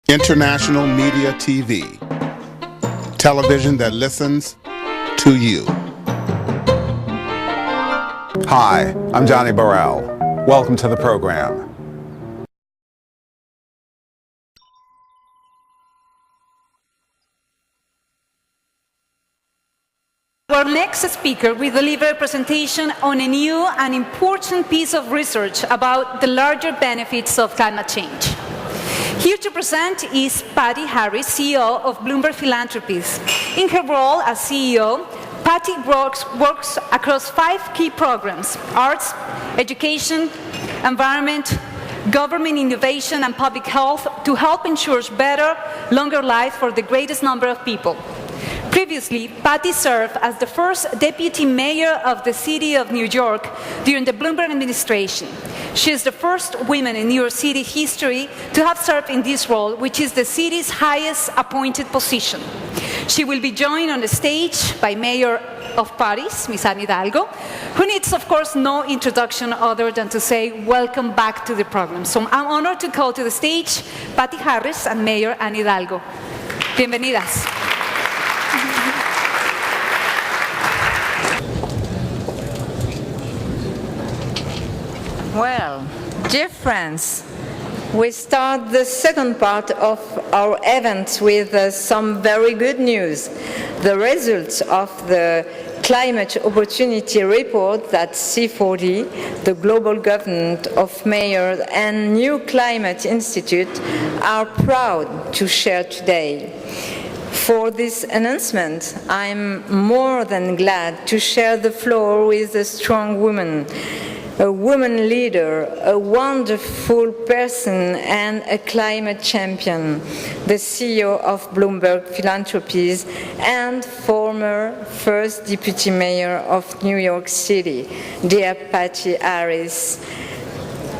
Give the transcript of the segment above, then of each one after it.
International Media TV. Television that listens to you. Hi, I'm Johnnie Burrell. Welcome to the program. Our next speaker will deliver a presentation on a new and important piece of research about the larger benefits of climate change. Here to present is Patty Harris, CEO of Bloomberg Philanthropies. In her role as CEO, Patty works across 5 key programs: arts, education, environment, government innovation, and public health, to help ensure better, longer life for the greatest number of people. Previously, Patty served as the first deputy mayor of the city of New York during the Bloomberg administration. She is the first woman in New York City history to have served in this role, which is the city's highest appointed position. She will be joined on the stage by Mayor of Paris, Ms. Anne Hidalgo, who needs, of course, no introduction other than to say welcome back to the program. So I'm honored to call to the stage Patty Harris and Mayor Anne Hidalgo. Bienvenidas. Well, dear friends, we start the second part of our event with some very good news. The results of the Climate Opportunity Report that C40, the Global Government of Mayors and New Climate Institute, are proud to share today. For this announcement, I'm more than glad to share the floor with a strong woman, a woman leader, a wonderful person, and a climate champion, the CEO of Bloomberg Philanthropies and former first deputy mayor of New York City, dear Patty Harris.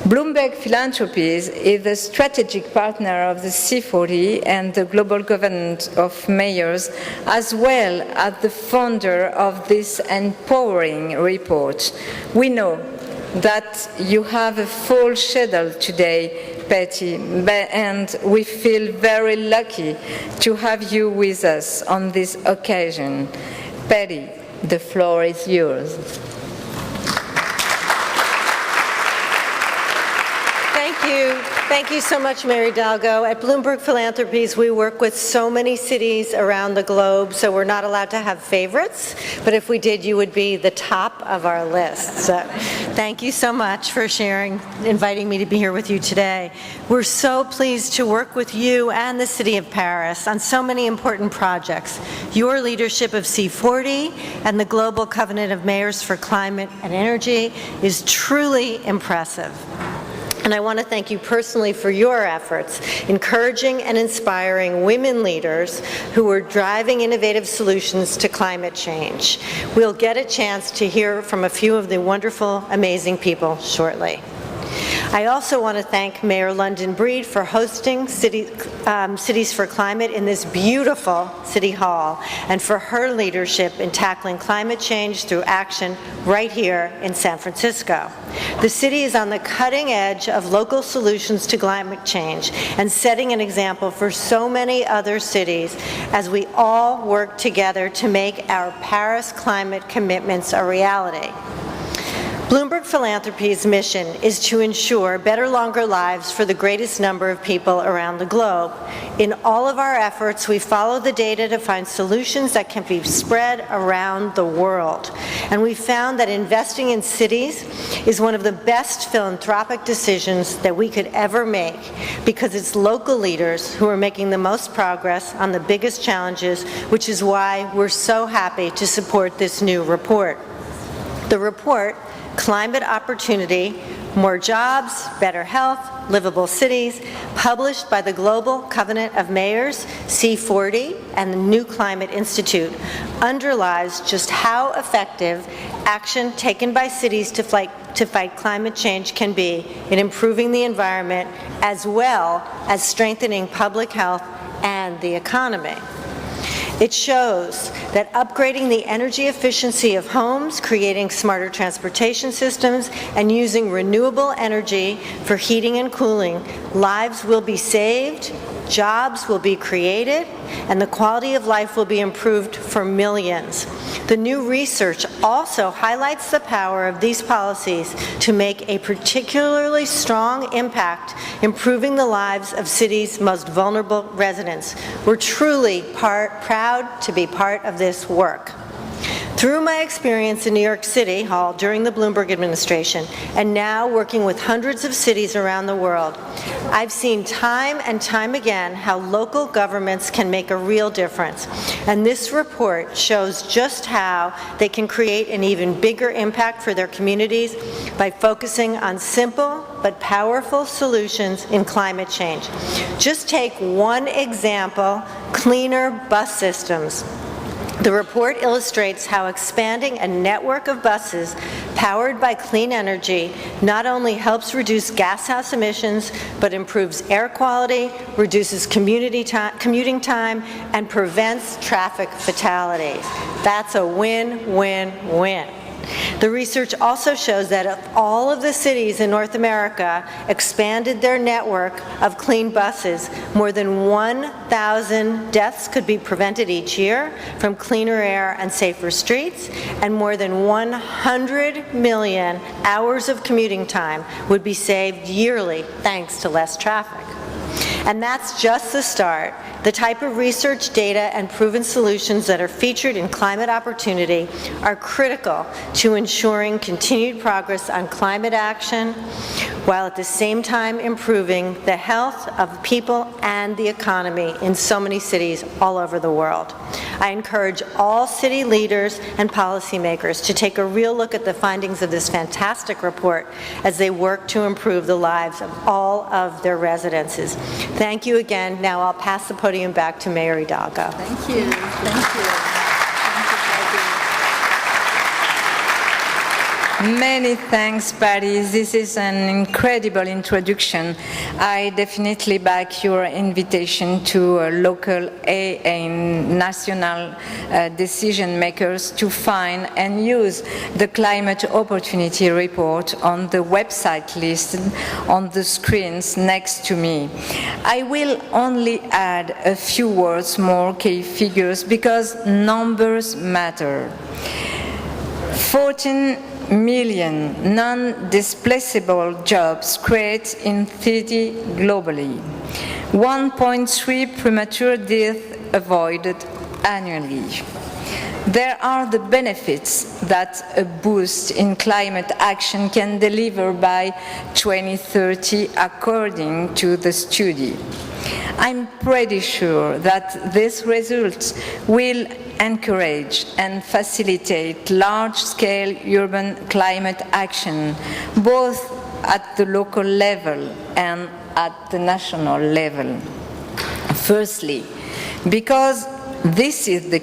Bloomberg Philanthropies is a strategic partner of the C40 and the Global Government of Mayors, as well as the founder of this empowering report. We know that you have a full schedule today, Patty, and we feel very lucky to have you with us on this occasion. Patty, the floor is yours. Thank you. Thank you so much, Mary Hidalgo. At Bloomberg Philanthropies, we work with so many cities around the globe, so we're not allowed to have favorites, but if we did, you would be the top of our list. So thank you so much for inviting me to be here with you today. We're so pleased to work with you and the City of Paris on so many important projects. Your leadership of C40 and the Global Covenant of Mayors for Climate and Energy is truly impressive. And I want to thank you personally for your efforts, encouraging and inspiring women leaders who are driving innovative solutions to climate change. We'll get a chance to hear from a few of the wonderful, amazing people shortly. I also want to thank Mayor London Breed for hosting Cities for Climate in this beautiful City Hall, and for her leadership in tackling climate change through action right here in San Francisco. The city is on the cutting edge of local solutions to climate change and setting an example for so many other cities as we all work together to make our Paris climate commitments a reality. Bloomberg Philanthropies' mission is to ensure better, longer lives for the greatest number of people around the globe. In all of our efforts, we follow the data to find solutions that can be spread around the world. And we found that investing in cities is one of the best philanthropic decisions that we could ever make, because it's local leaders who are making the most progress on the biggest challenges, which is why we're so happy to support this new report. The report, Climate Opportunity, More Jobs, Better Health, Livable Cities, published by the Global Covenant of Mayors, C40, and the New Climate Institute, underlies just how effective action taken by cities to fight climate change can be in improving the environment, as well as strengthening public health and the economy. It shows that upgrading the energy efficiency of homes, creating smarter transportation systems, and using renewable energy for heating and cooling, lives will be saved, jobs will be created, and the quality of life will be improved for millions. The new research also highlights the power of these policies to make a particularly strong impact, improving the lives of cities' most vulnerable residents. We're truly proud to be part of this work. Through my experience in New York City Hall during the Bloomberg administration, and now working with hundreds of cities around the world, I've seen time and time again how local governments can make a real difference. And this report shows just how they can create an even bigger impact for their communities by focusing on simple but powerful solutions in climate change. Just take one example: cleaner bus systems. The report illustrates how expanding a network of buses powered by clean energy not only helps reduce gashouse emissions, but improves air quality, reduces commuting time, and prevents traffic fatalities. That's a win-win-win. The research also shows that if all of the cities in North America expanded their network of clean buses, more than 1,000 deaths could be prevented each year from cleaner air and safer streets, and more than 100 million hours of commuting time would be saved yearly thanks to less traffic. And that's just the start. The type of research, data, and proven solutions that are featured in Climate Opportunity are critical to ensuring continued progress on climate action, while at the same time improving the health of people and the economy in so many cities all over the world. I encourage all city leaders and policymakers to take a real look at the findings of this fantastic report as they work to improve the lives of all of their residences. Thank you again. Now I'll pass the podium back to Mayor Hidalgo. Thank you. Thank you. Many thanks, Patty. This is an incredible introduction. I definitely back your invitation to local and national decision makers to find and use the Climate Opportunity Report on the website listed on the screens next to me. I will only add a few words more key figures because numbers matter. 14 million non-displaceable jobs created in 30 globally. 1.3 premature deaths avoided annually. There are the benefits that a boost in climate action can deliver by 2030, according to the study. I'm pretty sure that these results will encourage and facilitate large-scale urban climate action, both at the local level and at the national level. Firstly, because this is the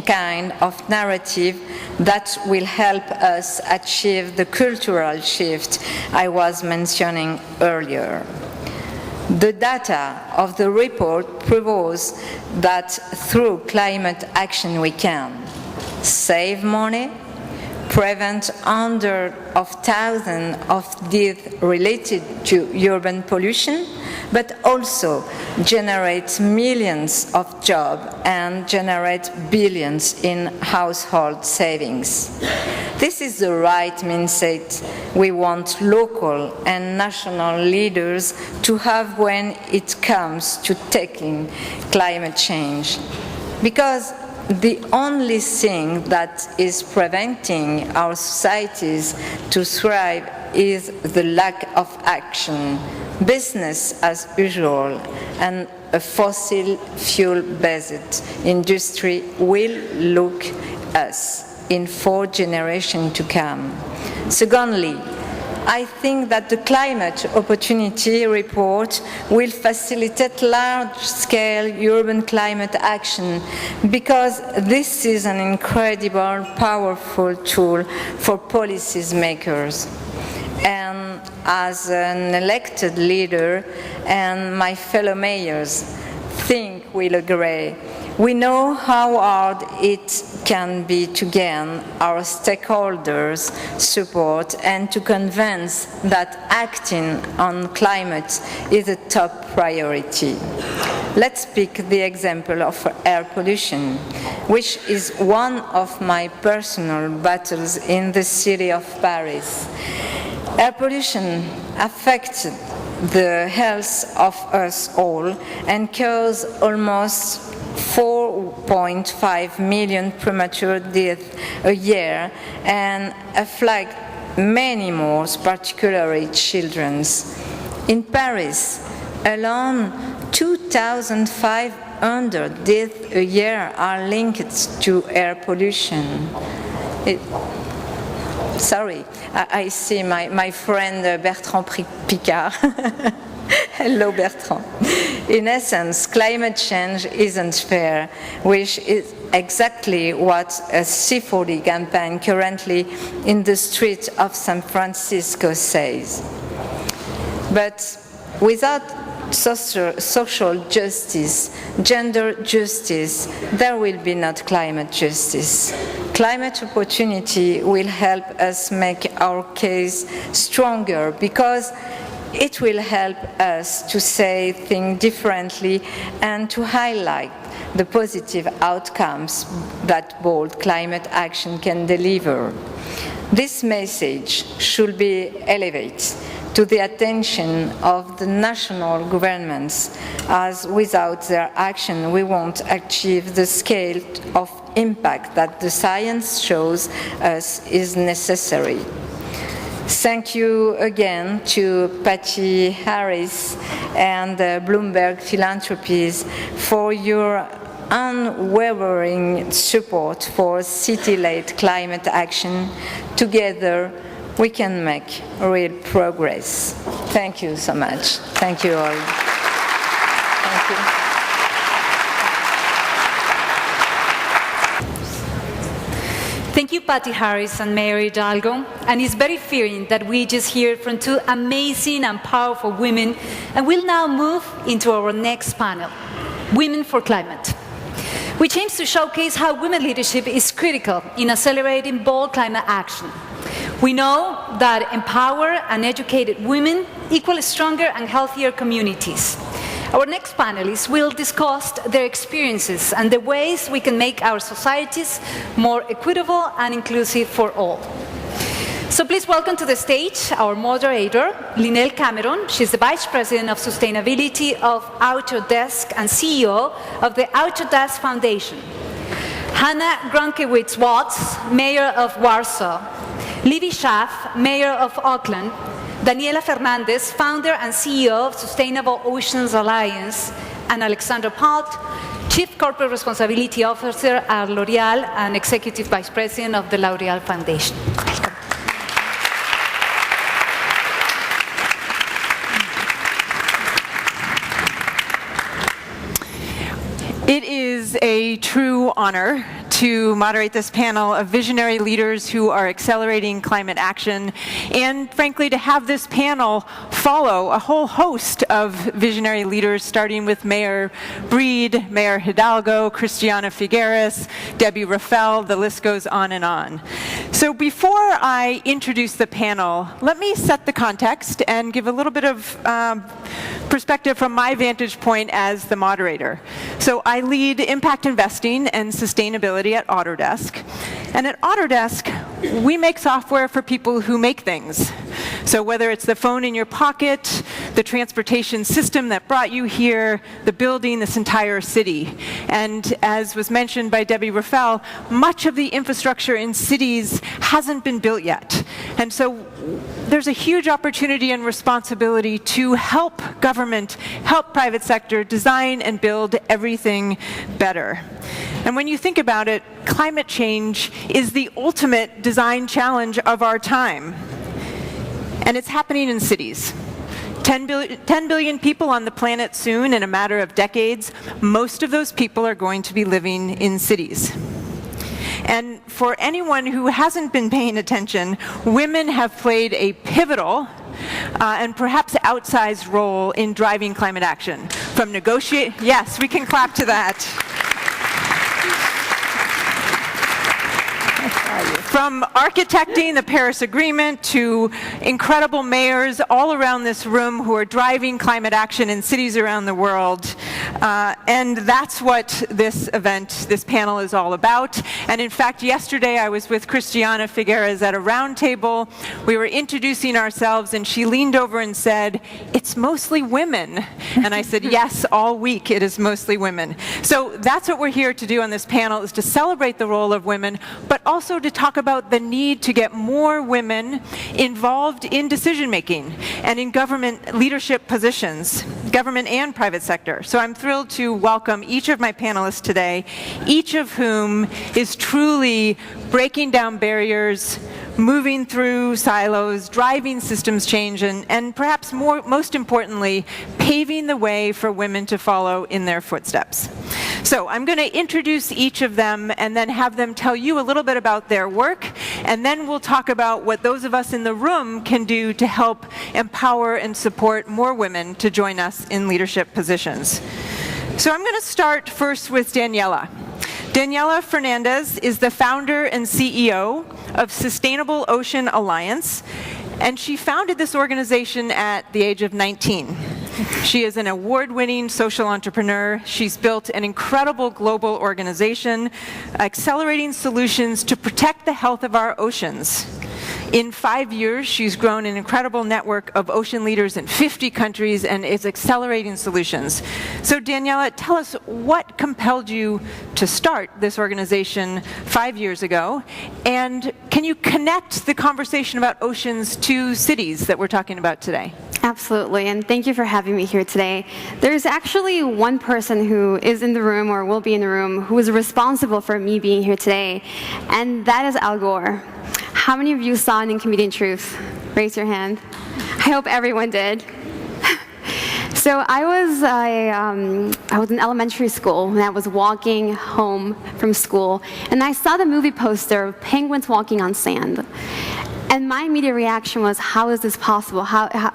kind of narrative that will help us achieve the cultural shift I was mentioning earlier. The data of the report proves that through climate action we can save money, prevent hundreds of thousands of deaths related to urban pollution, but also generate millions of jobs and generate billions in household savings. This is the right mindset we want local and national leaders to have when it comes to tackling climate change. Because the only thing that is preventing our societies to thrive is the lack of action, business as usual, and a fossil fuel-based industry will look us in 4 generations to come. Secondly, I think that the Climate Opportunity Report will facilitate large-scale urban climate action because this is an incredible, powerful tool for policymakers. And as an elected leader and my fellow mayors think we'll agree, we know how hard it can be to gain our stakeholders' support and to convince that acting on climate is a top priority. Let's pick the example of air pollution, which is one of my personal battles in the city of Paris. Air pollution affects the health of us all and causes almost 4.5 million premature deaths a year and afflicts many more, particularly children. In Paris alone, 2,500 deaths a year are linked to air pollution. I see my friend Bertrand Picard. Hello, Bertrand. In essence, climate change isn't fair, which is exactly what a C40 campaign currently in the streets of San Francisco says. But without social justice, gender justice, there will be not climate justice. Climate opportunity will help us make our case stronger because it will help us to say things differently and to highlight the positive outcomes that bold climate action can deliver. This message should be elevated to the attention of the national governments, as without their action we won't achieve the scale of impact that the science shows us is necessary. Thank you again to Patty Harris and Bloomberg Philanthropies for your unwavering support for city-led climate action. Together, we can make real progress. Thank you so much. Thank you all. Thank you. Thank you, Patty Harris and Mayor Hidalgo. And it's very fitting that we just heard from two amazing and powerful women. And we'll now move into our next panel, Women for Climate, which aims to showcase how women leadership is critical in accelerating bold climate action. We know that empowered and educated women equal stronger and healthier communities. Our next panelists will discuss their experiences and the ways we can make our societies more equitable and inclusive for all. So please welcome to the stage our moderator, Lynelle Cameron. She's the Vice President of Sustainability of Autodesk and CEO of the Autodesk Foundation. Hannah Gronkiewicz-Watts, Mayor of Warsaw. Libby Schaaf, Mayor of Auckland. Daniela Fernandez, founder and CEO of Sustainable Oceans Alliance, and Alexandra Palt, Chief Corporate Responsibility Officer at L'Oreal and Executive Vice President of the L'Oreal Foundation. Welcome. It is a true honor to moderate this panel of visionary leaders who are accelerating climate action, and frankly, to have this panel follow a whole host of visionary leaders, starting with Mayor Breed, Mayor Hidalgo, Christiana Figueres, Debbie Rafael, the list goes on and on. So before I introduce the panel, let me set the context and give a little bit of perspective from my vantage point as the moderator. So I lead impact investing and sustainability at Autodesk. And at Autodesk, we make software for people who make things. So whether it's the phone in your pocket, the transportation system that brought you here, the building, this entire city. And as was mentioned by Debbie Rafael, much of the infrastructure in cities hasn't been built yet. And so there's a huge opportunity and responsibility to help government, help private sector design and build everything better. And when you think about it, climate change is the ultimate design challenge of our time. And it's happening in cities. 10 billion people on the planet soon, in a matter of decades. Most of those people are going to be living in cities. And for anyone who hasn't been paying attention, women have played a pivotal and perhaps outsized role in driving climate action. From yes, we can clap to that. From architecting the Paris Agreement to incredible mayors all around this room who are driving climate action in cities around the world, And that's what this event, this panel is all about. And in fact, yesterday I was with Christiana Figueres at a round table. We were introducing ourselves and she leaned over and said, "It's mostly women." And I said, yes, all week it is mostly women. So that's what we're here to do on this panel, is to celebrate the role of women, but also to talk about the need to get more women involved in decision making and in government leadership positions, government and private sector. So I'm thrilled to welcome each of my panelists today, each of whom is truly breaking down barriers, moving through silos, driving systems change, and perhaps most importantly, paving the way for women to follow in their footsteps. So I'm going to introduce each of them and then have them tell you a little bit about their work, and then we'll talk about what those of us in the room can do to help empower and support more women to join us in leadership positions. So I'm going to start first with Daniela. Daniela Fernandez is the founder and CEO of Sustainable Ocean Alliance, and she founded this organization at the age of 19. She is an award-winning social entrepreneur. She's built an incredible global organization, accelerating solutions to protect the health of our oceans. In 5 years, she's grown an incredible network of ocean leaders in 50 countries and is accelerating solutions. So Daniela, tell us what compelled you to start this organization 5 years ago, and can you connect the conversation about oceans to cities that we're talking about today? Absolutely, and thank you for having me here today. There's actually one person who is in the room or will be in the room who is responsible for me being here today, and that is Al Gore. How many of you saw an Inconvenient Truth? Raise your hand. I hope everyone did. So I was in elementary school, and I was walking home from school, and I saw the movie poster of penguins walking on sand. And my immediate reaction was, how is this possible?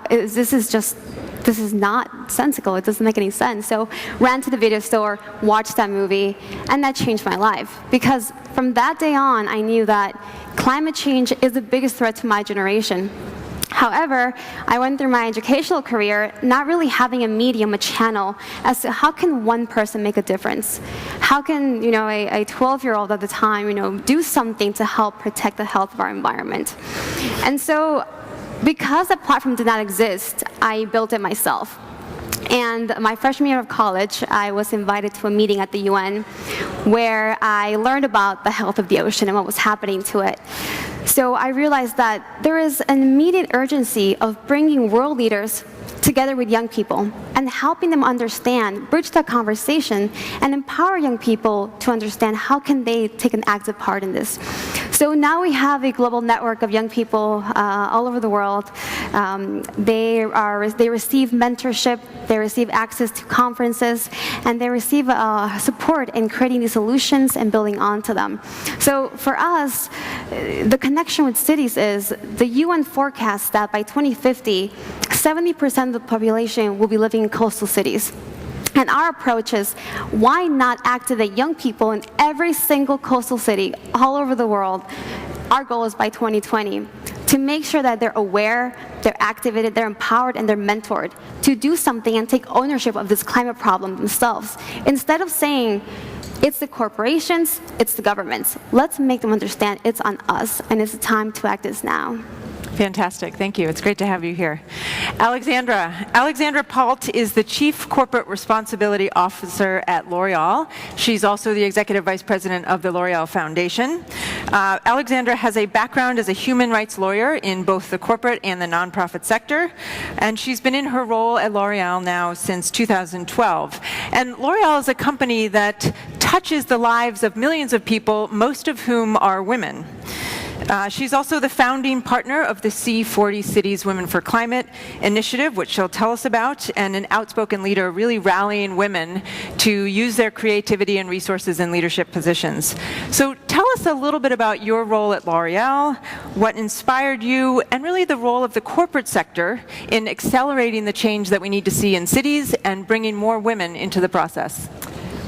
This is not sensical. It doesn't make any sense. So ran to the video store, watched that movie, and that changed my life. Because from that day on, I knew that climate change is the biggest threat to my generation. However, I went through my educational career not really having a medium, a channel, as to how can one person make a difference? How can, a 12-year-old at the time, do something to help protect the health of our environment? And so, because the platform did not exist, I built it myself. And my freshman year of college, I was invited to a meeting at the UN where I learned about the health of the ocean and what was happening to it. So I realized that there is an immediate urgency of bringing world leaders together with young people and helping them understand, bridge that conversation, and empower young people to understand how can they take an active part in this. So now we have a global network of young people all over the world. They receive mentorship, they receive access to conferences, and they receive support in creating these solutions and building onto them. So for us, the connection with cities is the UN forecasts that by 2050, 70% of the population will be living in coastal cities. And our approach is, why not activate young people in every single coastal city all over the world? Our goal is by 2020 to make sure that they're aware, they're activated, they're empowered, and they're mentored to do something and take ownership of this climate problem themselves. Instead of saying, it's the corporations, it's the governments. Let's make them understand it's on us, and it's time to act as now. Fantastic. Thank you. It's great to have you here. Alexandra Palt is the Chief Corporate Responsibility Officer at L'Oreal. She's also the Executive Vice President of the L'Oreal Foundation. Alexandra has a background as a human rights lawyer in both the corporate and the nonprofit sector, and she's been in her role at L'Oreal now since 2012. And L'Oreal is a company that touches the lives of millions of people, most of whom are women. She's also the founding partner of the C40 Cities Women for Climate initiative, which she'll tell us about, and an outspoken leader really rallying women to use their creativity and resources in leadership positions. So tell us a little bit about your role at L'Oreal, what inspired you, and really the role of the corporate sector in accelerating the change that we need to see in cities and bringing more women into the process.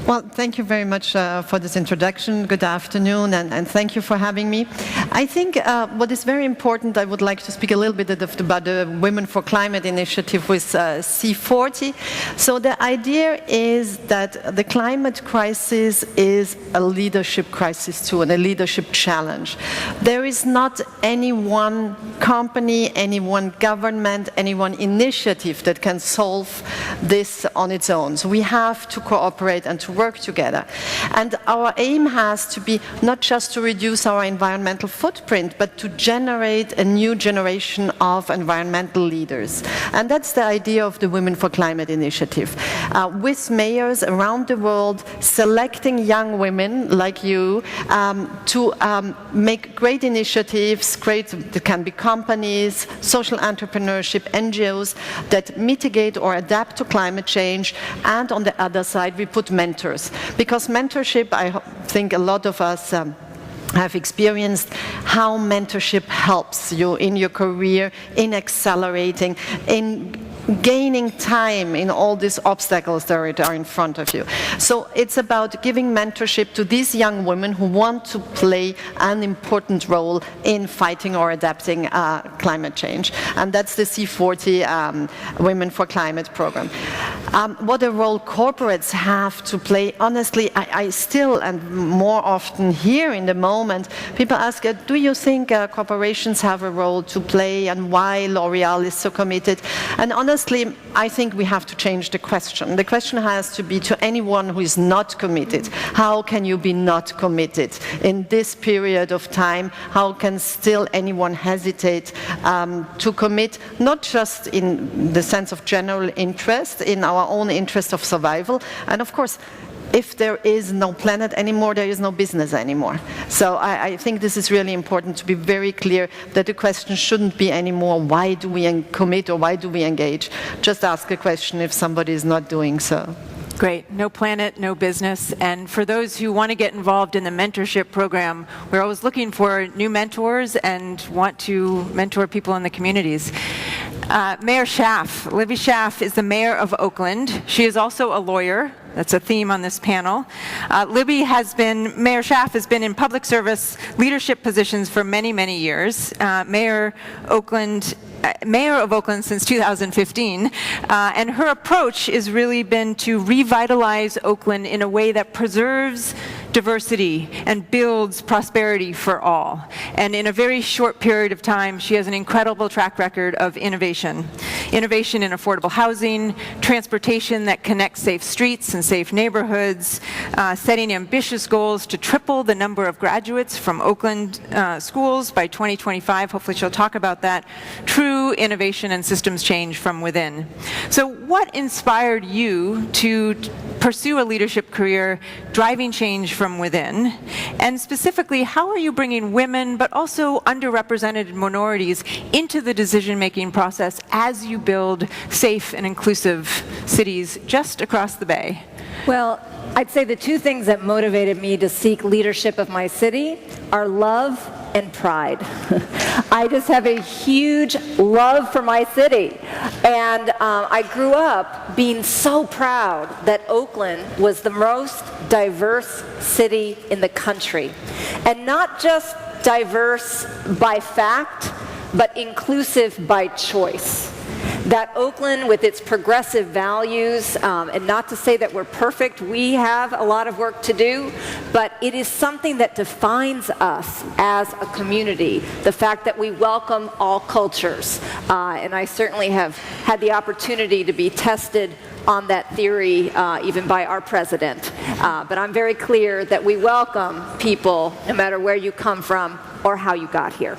Well, thank you very much for this introduction. Good afternoon, and thank you for having me. I think what is very important, I would like to speak a little bit about the Women for Climate initiative with C40. So the idea is that the climate crisis is a leadership crisis too, and a leadership challenge. There is not any one company, any one government, any one initiative that can solve this on its own. So we have to cooperate and to work together. And our aim has to be not just to reduce our environmental footprint, but to generate a new generation of environmental leaders. And that's the idea of the Women for Climate initiative. With mayors around the world selecting young women like you to make great initiatives, that can be companies, social entrepreneurship, NGOs that mitigate or adapt to climate change, and on the other side we put mentors. Because mentorship, I think a lot of us have experienced how mentorship helps you in your career, in accelerating, in gaining time in all these obstacles that are in front of you. So it's about giving mentorship to these young women who want to play an important role in fighting or adapting climate change. And that's the C40 Women for Climate program. What a role corporates have to play, honestly, I still and more often hear in the moment, people ask, do you think corporations have a role to play, and why L'Oreal is so committed? And honestly, I think we have to change the question. The question has to be to anyone who is not committed. How can you be not committed in this period of time? How can still anyone hesitate to commit, not just in the sense of general interest, in our own interest of survival, and of course, if there is no planet anymore, there is no business anymore. So I think this is really important to be very clear that the question shouldn't be anymore, why do we commit or why do we engage? Just ask a question if somebody is not doing so. Great. No planet, no business. And for those who want to get involved in the mentorship program, we're always looking for new mentors and want to mentor people in the communities. Mayor Schaaf, Libby Schaaf, is the mayor of Oakland. She is also a lawyer. That's a theme on this panel. Mayor Schaaf has been in public service leadership positions for many, many years. Mayor of Oakland since 2015, and her approach has really been to revitalize Oakland in a way that preserves diversity and builds prosperity for all. And in a very short period of time, she has an incredible track record of innovation. Innovation in affordable housing, transportation that connects safe streets and safe neighborhoods, setting ambitious goals to triple the number of graduates from Oakland schools by 2025. Hopefully she'll talk about that. True innovation and systems change from within. So what inspired you to pursue a leadership career driving change from within? And specifically, how are you bringing women, but also underrepresented minorities, into the decision-making process as you build safe and inclusive cities just across the Bay? Well, I'd say the two things that motivated me to seek leadership of my city are love and pride. I just have a huge love for my city. And I grew up being so proud that Oakland was the most diverse city in the country. And not just diverse by fact, but inclusive by choice. That Oakland, with its progressive values, and not to say that we're perfect, we have a lot of work to do, but it is something that defines us as a community, the fact that we welcome all cultures. And I certainly have had the opportunity to be tested on that theory, even by our president. But I'm very clear that we welcome people, no matter where you come from or how you got here.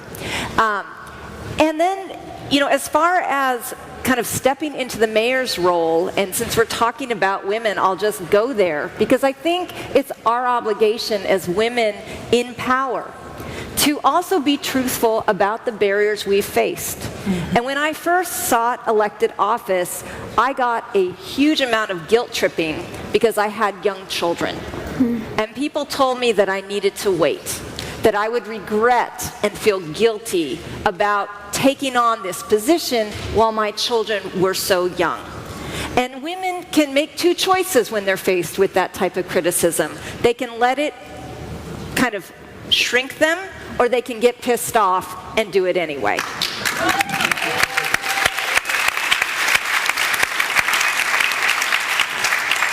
And then, you know, as far as kind of stepping into the mayor's role, and since we're talking about women, I'll just go there, because I think it's our obligation as women in power to also be truthful about the barriers we've faced. Mm-hmm. And when I first sought elected office, I got a huge amount of guilt tripping because I had young children. Mm-hmm. And people told me that I needed to wait, that I would regret and feel guilty about taking on this position while my children were so young. And women can make two choices when they're faced with that type of criticism. They can let it kind of shrink them, or they can get pissed off and do it anyway.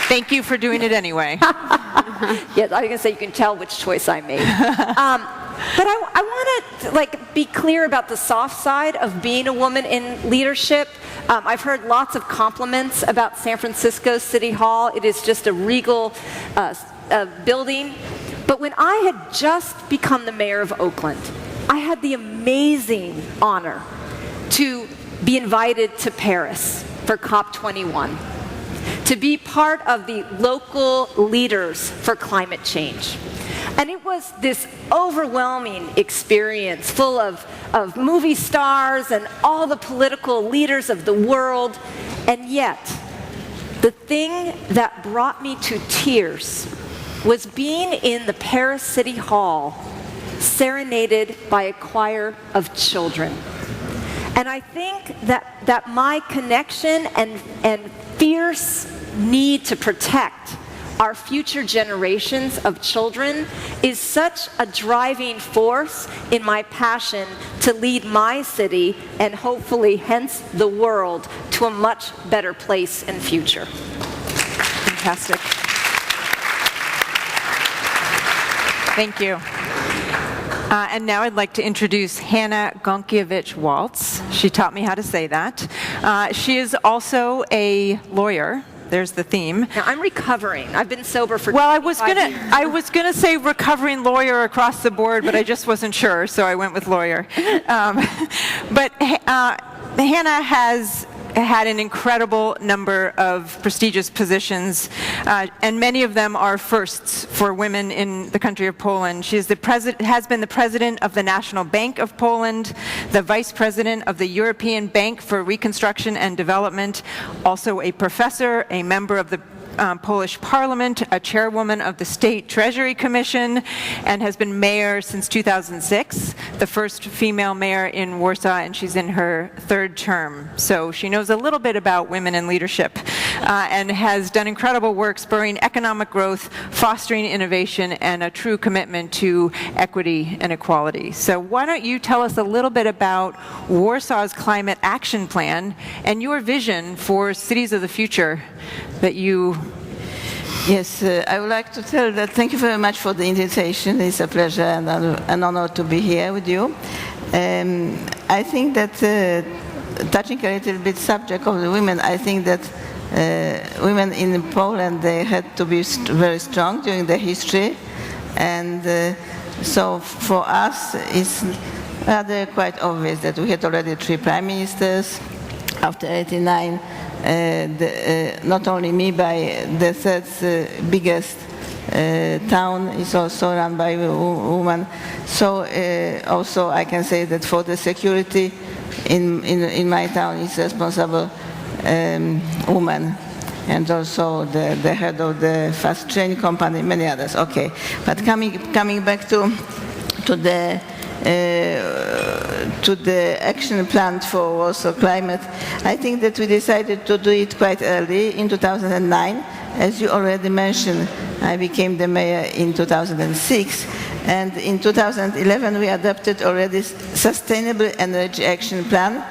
Thank you for doing it anyway. Yes, I was going to say you can tell which choice I made. But I want to be clear about the soft side of being a woman in leadership. I've heard lots of compliments about San Francisco City Hall. It is just a regal building. But when I had just become the mayor of Oakland, I had the amazing honor to be invited to Paris for COP21, to be part of the local leaders for climate change. And it was this overwhelming experience full of movie stars and all the political leaders of the world. And yet, the thing that brought me to tears was being in the Paris City Hall, serenaded by a choir of children. And I think that my connection and fierce need to protect our future generations of children is such a driving force in my passion to lead my city and hopefully, hence, the world to a much better place and future. Fantastic. Thank you. And now I'd like to introduce Hannah Gonkiewicz-Waltz. She taught me how to say that. She is also a lawyer. There's the theme. Now, I'm recovering. I've been sober for Well, 25 years. I was gonna say recovering lawyer across the board, but I just wasn't sure, so I went with lawyer. But Hannah has had an incredible number of prestigious positions, and many of them are firsts for women in the country of Poland. She is has been the president of the National Bank of Poland, the vice president of the European Bank for Reconstruction and Development, also a professor, a member of the Polish Parliament, a chairwoman of the State Treasury Commission, and has been mayor since 2006, the first female mayor in Warsaw, and she's in her third term. So she knows a little bit about women in leadership and has done incredible work spurring economic growth, fostering innovation, and a true commitment to equity and equality. So why don't you tell us a little bit about Warsaw's Climate Action Plan and your vision for cities of the future that you... Yes, I would like to tell that thank you very much for the invitation. It's a pleasure and an honor to be here with you. I think that touching a little bit subject of the women, I think that women in Poland, they had to be very strong during their history. And so for us, it's rather quite obvious that we had already 3 prime ministers after 89. Not only me, but the third biggest town is also run by a woman. So also I can say that for the security in my town is responsible woman, and also the head of the fast train company, many others. Okay, but coming back to the action plan for Warsaw Climate, I think that we decided to do it quite early in 2009. As you already mentioned, I became the mayor in 2006, and in 2011 we adopted already Sustainable Energy Action Plan.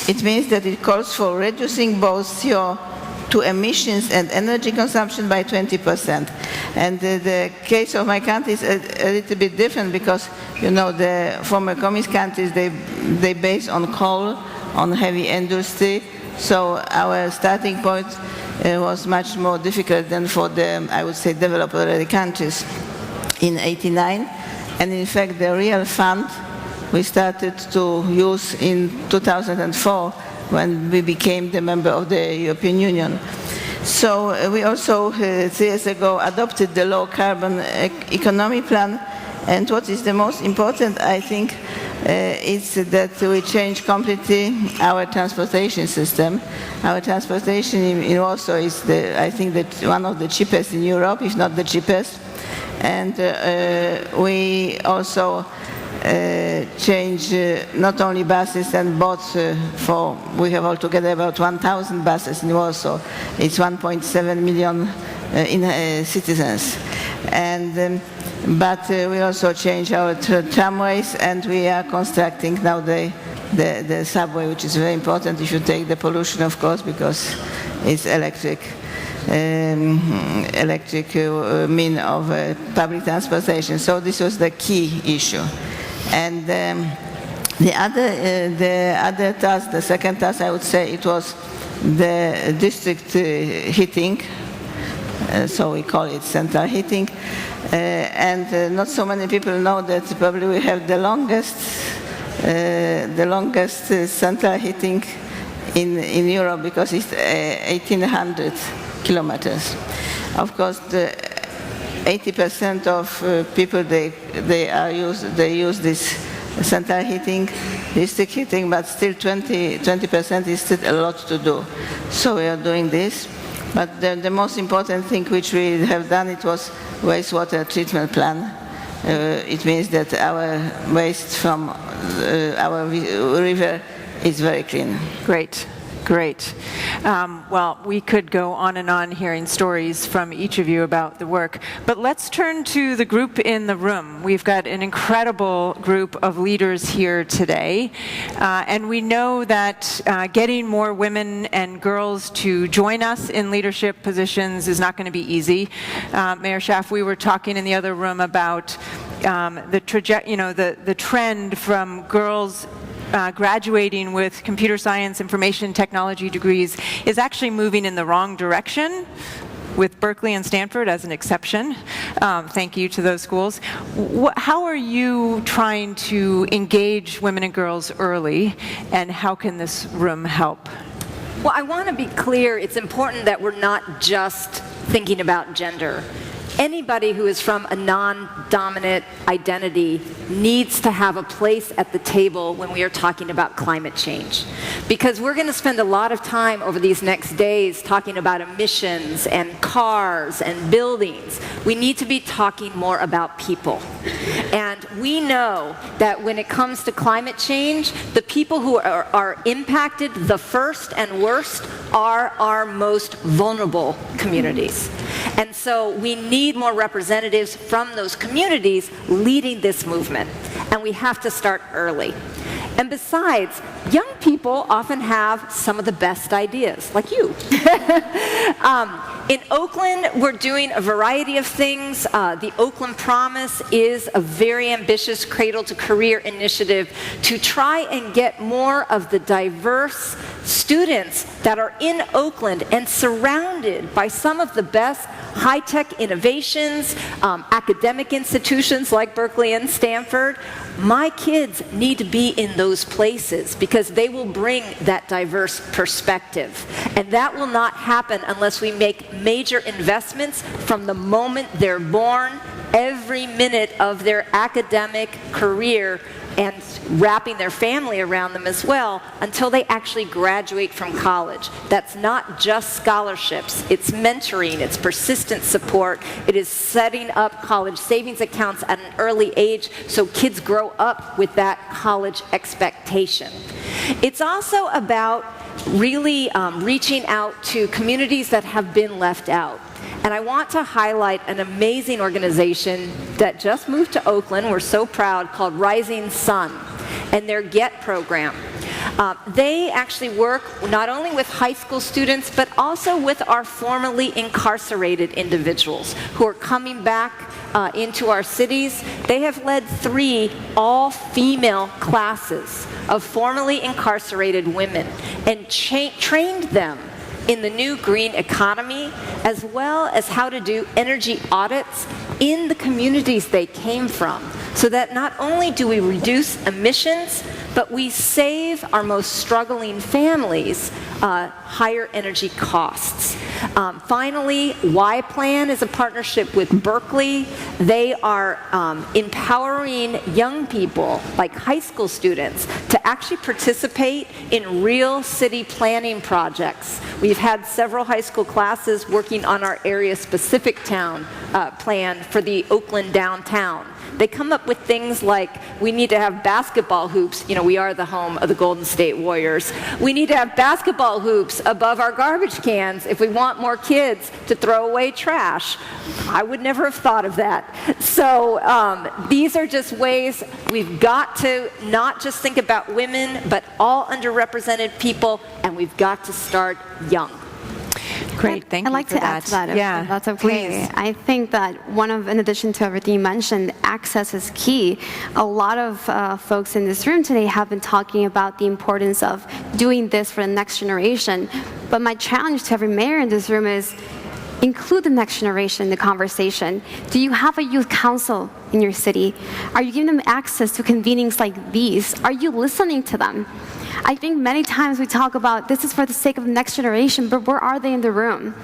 It means that it calls for reducing both CO2 emissions and energy consumption by 20%. And the case of my country is a little bit different because, you know, the former communist countries, they base on coal, on heavy industry. So our starting point was much more difficult than for the, I would say, developed already countries in '89. And in fact, the real fund we started to use in 2004 when we became the member of the European Union. So we also 3 years ago adopted the low carbon economy plan, and what is the most important, I think, is that we change completely our transportation system. Our transportation in Warsaw is, I think, that one of the cheapest in Europe, if not the cheapest. And we also change not only buses and boats we have altogether about 1,000 buses in Warsaw. It's 1.7 million citizens. And but we also change our tramways, and we are constructing now the subway, which is very important if you take the pollution, of course, because it's electric mean of public transportation. So this was the key issue. And the other task, the second task, I would say, it was the district heating. So we call it central heating. And not so many people know that probably we have the longest central heating in Europe, because it's 1,800 kilometers. Of course, 80% of people they use this central heating, district heating, but still 20% is still a lot to do. So we are doing this. But the most important thing which we have done, it was wastewater treatment plan. It means that our waste from our river is very clean. Great. Great. Well, we could go on and on hearing stories from each of you about the work, but let's turn to the group in the room. We've got an incredible group of leaders here today, and we know that getting more women and girls to join us in leadership positions is not going to be easy. Mayor Schaaf, we were talking in the other room about the trend from girls graduating with computer science, information technology degrees is actually moving in the wrong direction, with Berkeley and Stanford as an exception. Thank you to those schools. How are you trying to engage women and girls early, and how can this room help? Well, I want to be clear, it's important that we're not just thinking about gender. Anybody who is from a non-dominant identity needs to have a place at the table when we are talking about climate change. Because we're going to spend a lot of time over these next days talking about emissions and cars and buildings. We need to be talking more about people. And we know that when it comes to climate change, the people who are impacted the first and worst are our most vulnerable communities. And so we need more representatives from those communities leading this movement. And we have to start early. And besides, young people often have some of the best ideas, like you. In Oakland, we're doing a variety of things. The Oakland Promise is a very ambitious cradle-to-career initiative to try and get more of the diverse students that are in Oakland and surrounded by some of the best high-tech innovations, academic institutions like Berkeley and Stanford. My kids need to be in those places because they will bring that diverse perspective. And that will not happen unless we make major investments from the moment they're born, every minute of their academic career, and wrapping their family around them as well until they actually graduate from college. That's not just scholarships. It's mentoring, it's persistent support, it is setting up college savings accounts at an early age so kids grow up with that college expectation. It's also about really reaching out to communities that have been left out. And I want to highlight an amazing organization that just moved to Oakland, we're so proud, called Rising Sun, and their GET program. They actually work not only with high school students, but also with our formerly incarcerated individuals who are coming back into our cities. They have led 3 all-female classes of formerly incarcerated women and trained them in the new green economy, as well as how to do energy audits in the communities they came from, so that not only do we reduce emissions, but we save our most struggling families higher energy costs. Finally, Y-Plan is a partnership with Berkeley. They are empowering young people, like high school students, to actually participate in real city planning projects. We've had several high school classes working on our area-specific town plan for the Oakland downtown. They come up with things like, we need to have basketball hoops. You know, we are the home of the Golden State Warriors. We need to have basketball hoops above our garbage cans if we want more kids to throw away trash. I would never have thought of that. So these are just ways we've got to not just think about women, but all underrepresented people, and we've got to start young. Great, thank you. I'd like to add to that, Yeah, if that's okay. please. I think that in addition to everything you mentioned, access is key. A lot of folks in this room today have been talking about the importance of doing this for the next generation. But my challenge to every mayor in this room is include the next generation in the conversation. Do you have a youth council in your city? Are you giving them access to convenings like these? Are you listening to them? I think many times we talk about this is for the sake of the next generation, but where are they in the room?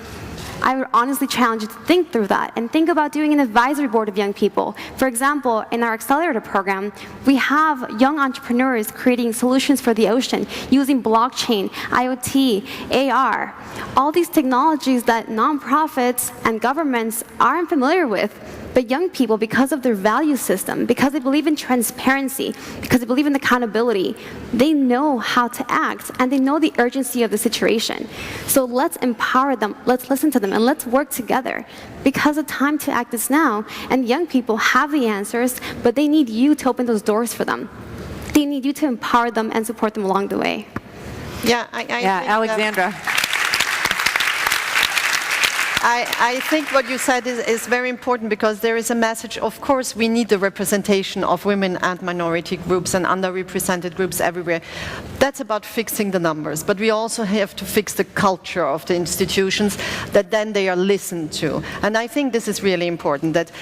I would honestly challenge you to think through that and think about doing an advisory board of young people. For example, in our accelerator program, we have young entrepreneurs creating solutions for the ocean using blockchain, IoT, AR, all these technologies that nonprofits and governments aren't familiar with. But young people, because of their value system, because they believe in transparency, because they believe in accountability, they know how to act, and they know the urgency of the situation. So let's empower them, let's listen to them, and let's work together. Because the time to act is now, and young people have the answers, but they need you to open those doors for them. They need you to empower them and support them along the way. Yeah, Alexandra. I think what you said is very important, because there is a message. Of course, we need the representation of women and minority groups and underrepresented groups everywhere. That's about fixing the numbers, but we also have to fix the culture of the institutions, that then they are listened to. And I think this is really important, that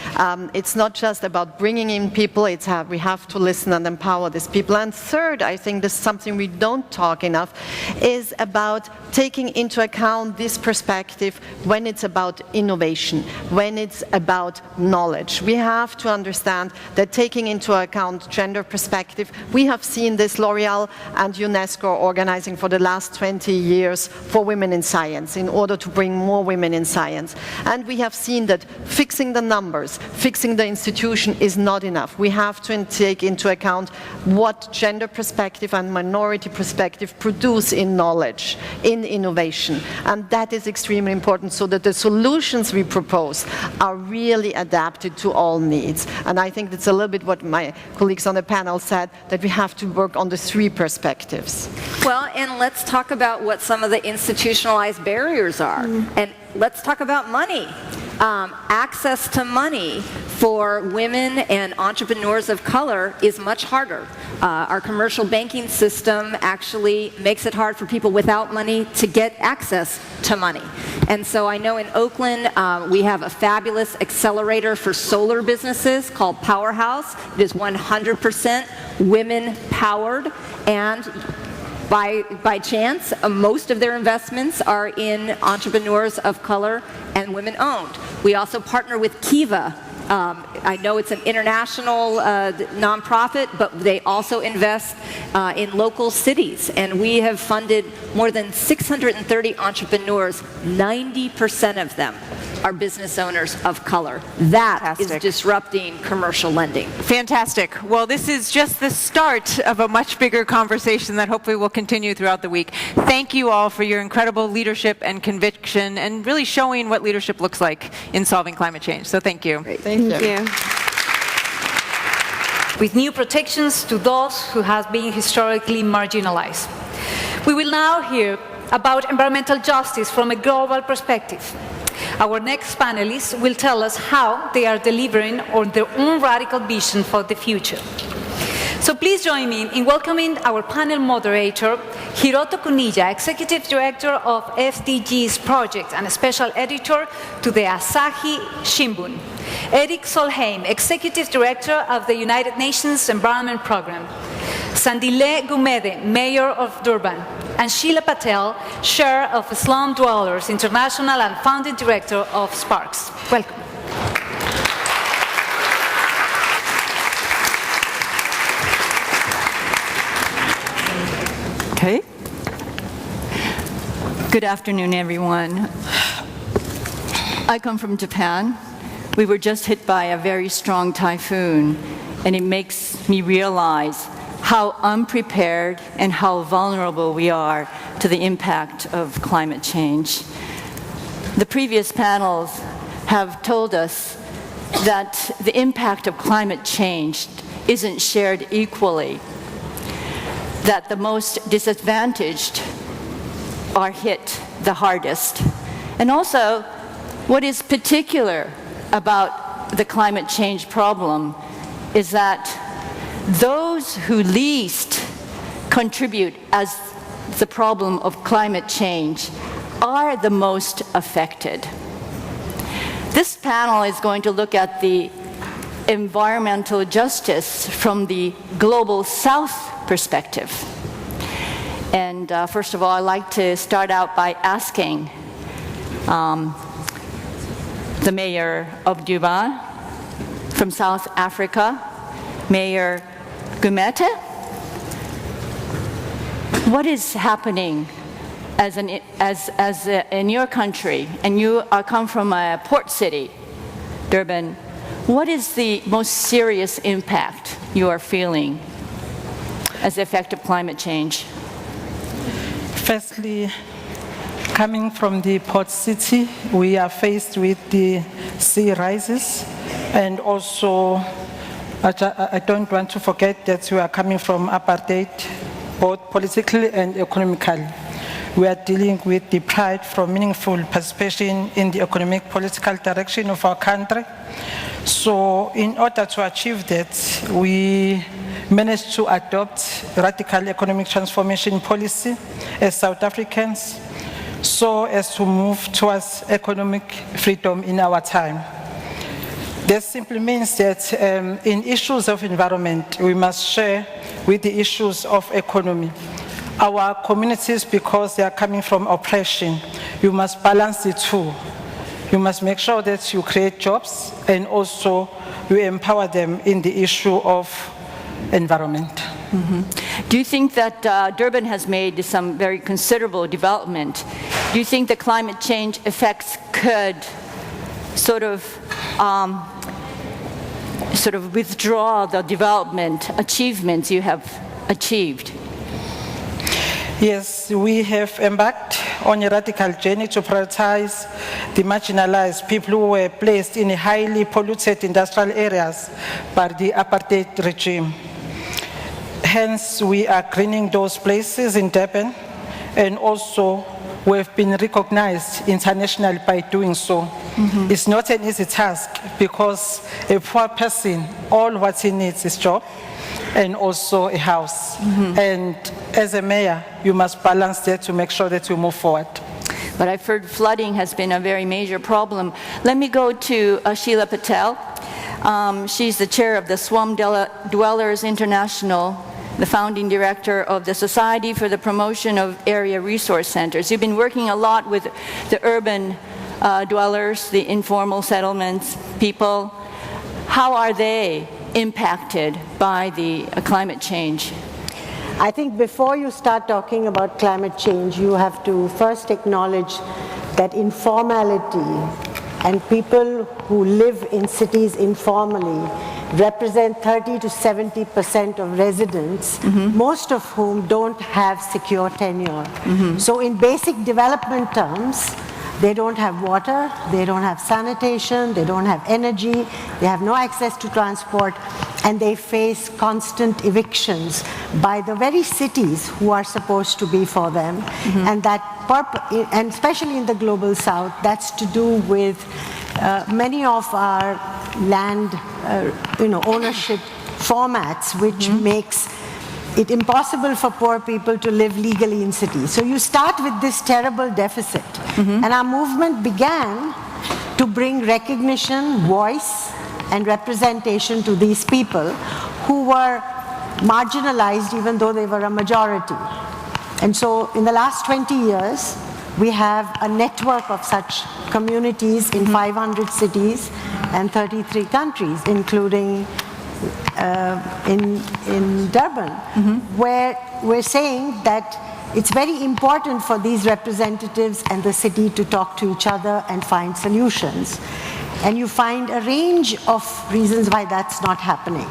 it's not just about bringing in people, we have to listen and empower these people. And third, I think this is something we don't talk enough, is about taking into account this perspective when it's about innovation, when it's about knowledge. We have to understand that taking into account gender perspective, we have seen this L'Oreal and UNESCO organizing for the last 20 years for women in science in order to bring more women in science. And we have seen that fixing the numbers, fixing the institution is not enough. We have to take into account what gender perspective and minority perspective produce in knowledge, in innovation. And that is extremely important, so that the solutions we propose are really adapted to all needs. And I think that's a little bit what my colleagues on the panel said, that we have to work on the three perspectives. Well, and let's talk about what some of the institutionalized barriers are. And let's talk about money. Access to money for women and entrepreneurs of color is much harder. Our commercial banking system actually makes it hard for people without money to get access to money. And so I know in Oakland, we have a fabulous accelerator for solar businesses called Powerhouse. It is 100% women-powered, and by chance, most of their investments are in entrepreneurs of color and women-owned. We also partner with Kiva. I know it's an international nonprofit, but they also invest in local cities. And we have funded more than 630 entrepreneurs. 90% of them are business owners of color. That is disrupting commercial lending. Fantastic. Well, this is just the start of a much bigger conversation that hopefully will continue throughout the week. Thank you all for your incredible leadership and conviction, and really showing what leadership looks like in solving climate change. So thank you. Great. Thank you. With new protections to those who have been historically marginalized. We will now hear about environmental justice from a global perspective. Our next panelists will tell us how they are delivering on their own radical vision for the future. So please join me in welcoming our panel moderator, Hiroto Kuniya, Executive Director of SDGs Project and Special Editor to the Asahi Shimbun; Eric Solheim, Executive Director of the United Nations Environment Programme; Sandile Gumede, Mayor of Durban; and Sheila Patel, Chair of Slum Dwellers International and Founding Director of Sparks. Welcome. Okay. Good afternoon, everyone. I come from Japan, We were just hit by a very strong typhoon, and it makes me realize how unprepared and how vulnerable we are to the impact of climate change. The previous panels have told us that the impact of climate change isn't shared equally, that the most disadvantaged are hit the hardest. And also, what is particular about the climate change problem is that those who least contribute as the problem of climate change are the most affected. This panel is going to look at the environmental justice from the global south perspective. And first of all, I'd like to start out by asking the mayor of Durban from South Africa, Mayor Gumete. What is happening in your country, and you come from a port city, Durban? What is the most serious impact you are feeling as the effect of climate change? Firstly, coming from the port city, we are faced with the sea rises, and also I don't want to forget that we are coming from apartheid, both politically and economically. We are dealing with the pride from meaningful participation in the economic political direction of our country. So in order to achieve that, we managed to adopt radical economic transformation policy as South Africans, so as to move towards economic freedom in our time. This simply means that in issues of environment, we must share with the issues of economy. Our communities, because they are coming from oppression, you must balance the two. You must make sure that you create jobs and also you empower them in the issue of environment. Mm-hmm. Do you think that Durban has made some very considerable development? Do you think the climate change effects could sort of withdraw the development achievements you have achieved? Yes, we have embarked on a radical journey to prioritize the marginalized people who were placed in highly polluted industrial areas by the apartheid regime. Hence, we are greening those places in Durban, and also we have been recognized internationally by doing so. Mm-hmm. It's not an easy task because a poor person, all what he needs is job and also a house. Mm-hmm. And as a mayor, you must balance that to make sure that you move forward. But I've heard flooding has been a very major problem. Let me go to Sheila Patel. She's the chair of the Slum Dwellers International, the founding director of the Society for the Promotion of Area Resource Centers. You've been working a lot with the urban dwellers, the informal settlements people. How are they impacted by the climate change? I think before you start talking about climate change, you have to first acknowledge that informality and people who live in cities informally represent 30 to 70% of residents, mm-hmm. most of whom don't have secure tenure. Mm-hmm. So in basic development terms, they don't have water, they don't have sanitation, they don't have energy, they have no access to transport, and they face constant evictions by the very cities who are supposed to be for them. Mm-hmm. And especially in the global south, that's to do with many of our land ownership formats, which mm-hmm. makes it impossible for poor people to live legally in cities. So you start with this terrible deficit. Mm-hmm. And our movement began to bring recognition, voice, and representation to these people who were marginalized even though they were a majority. And so in the last 20 years, we have a network of such communities in 500 cities and 33 countries, including in Durban, mm-hmm. where we're saying that it's very important for these representatives and the city to talk to each other and find solutions. And you find a range of reasons why that's not happening.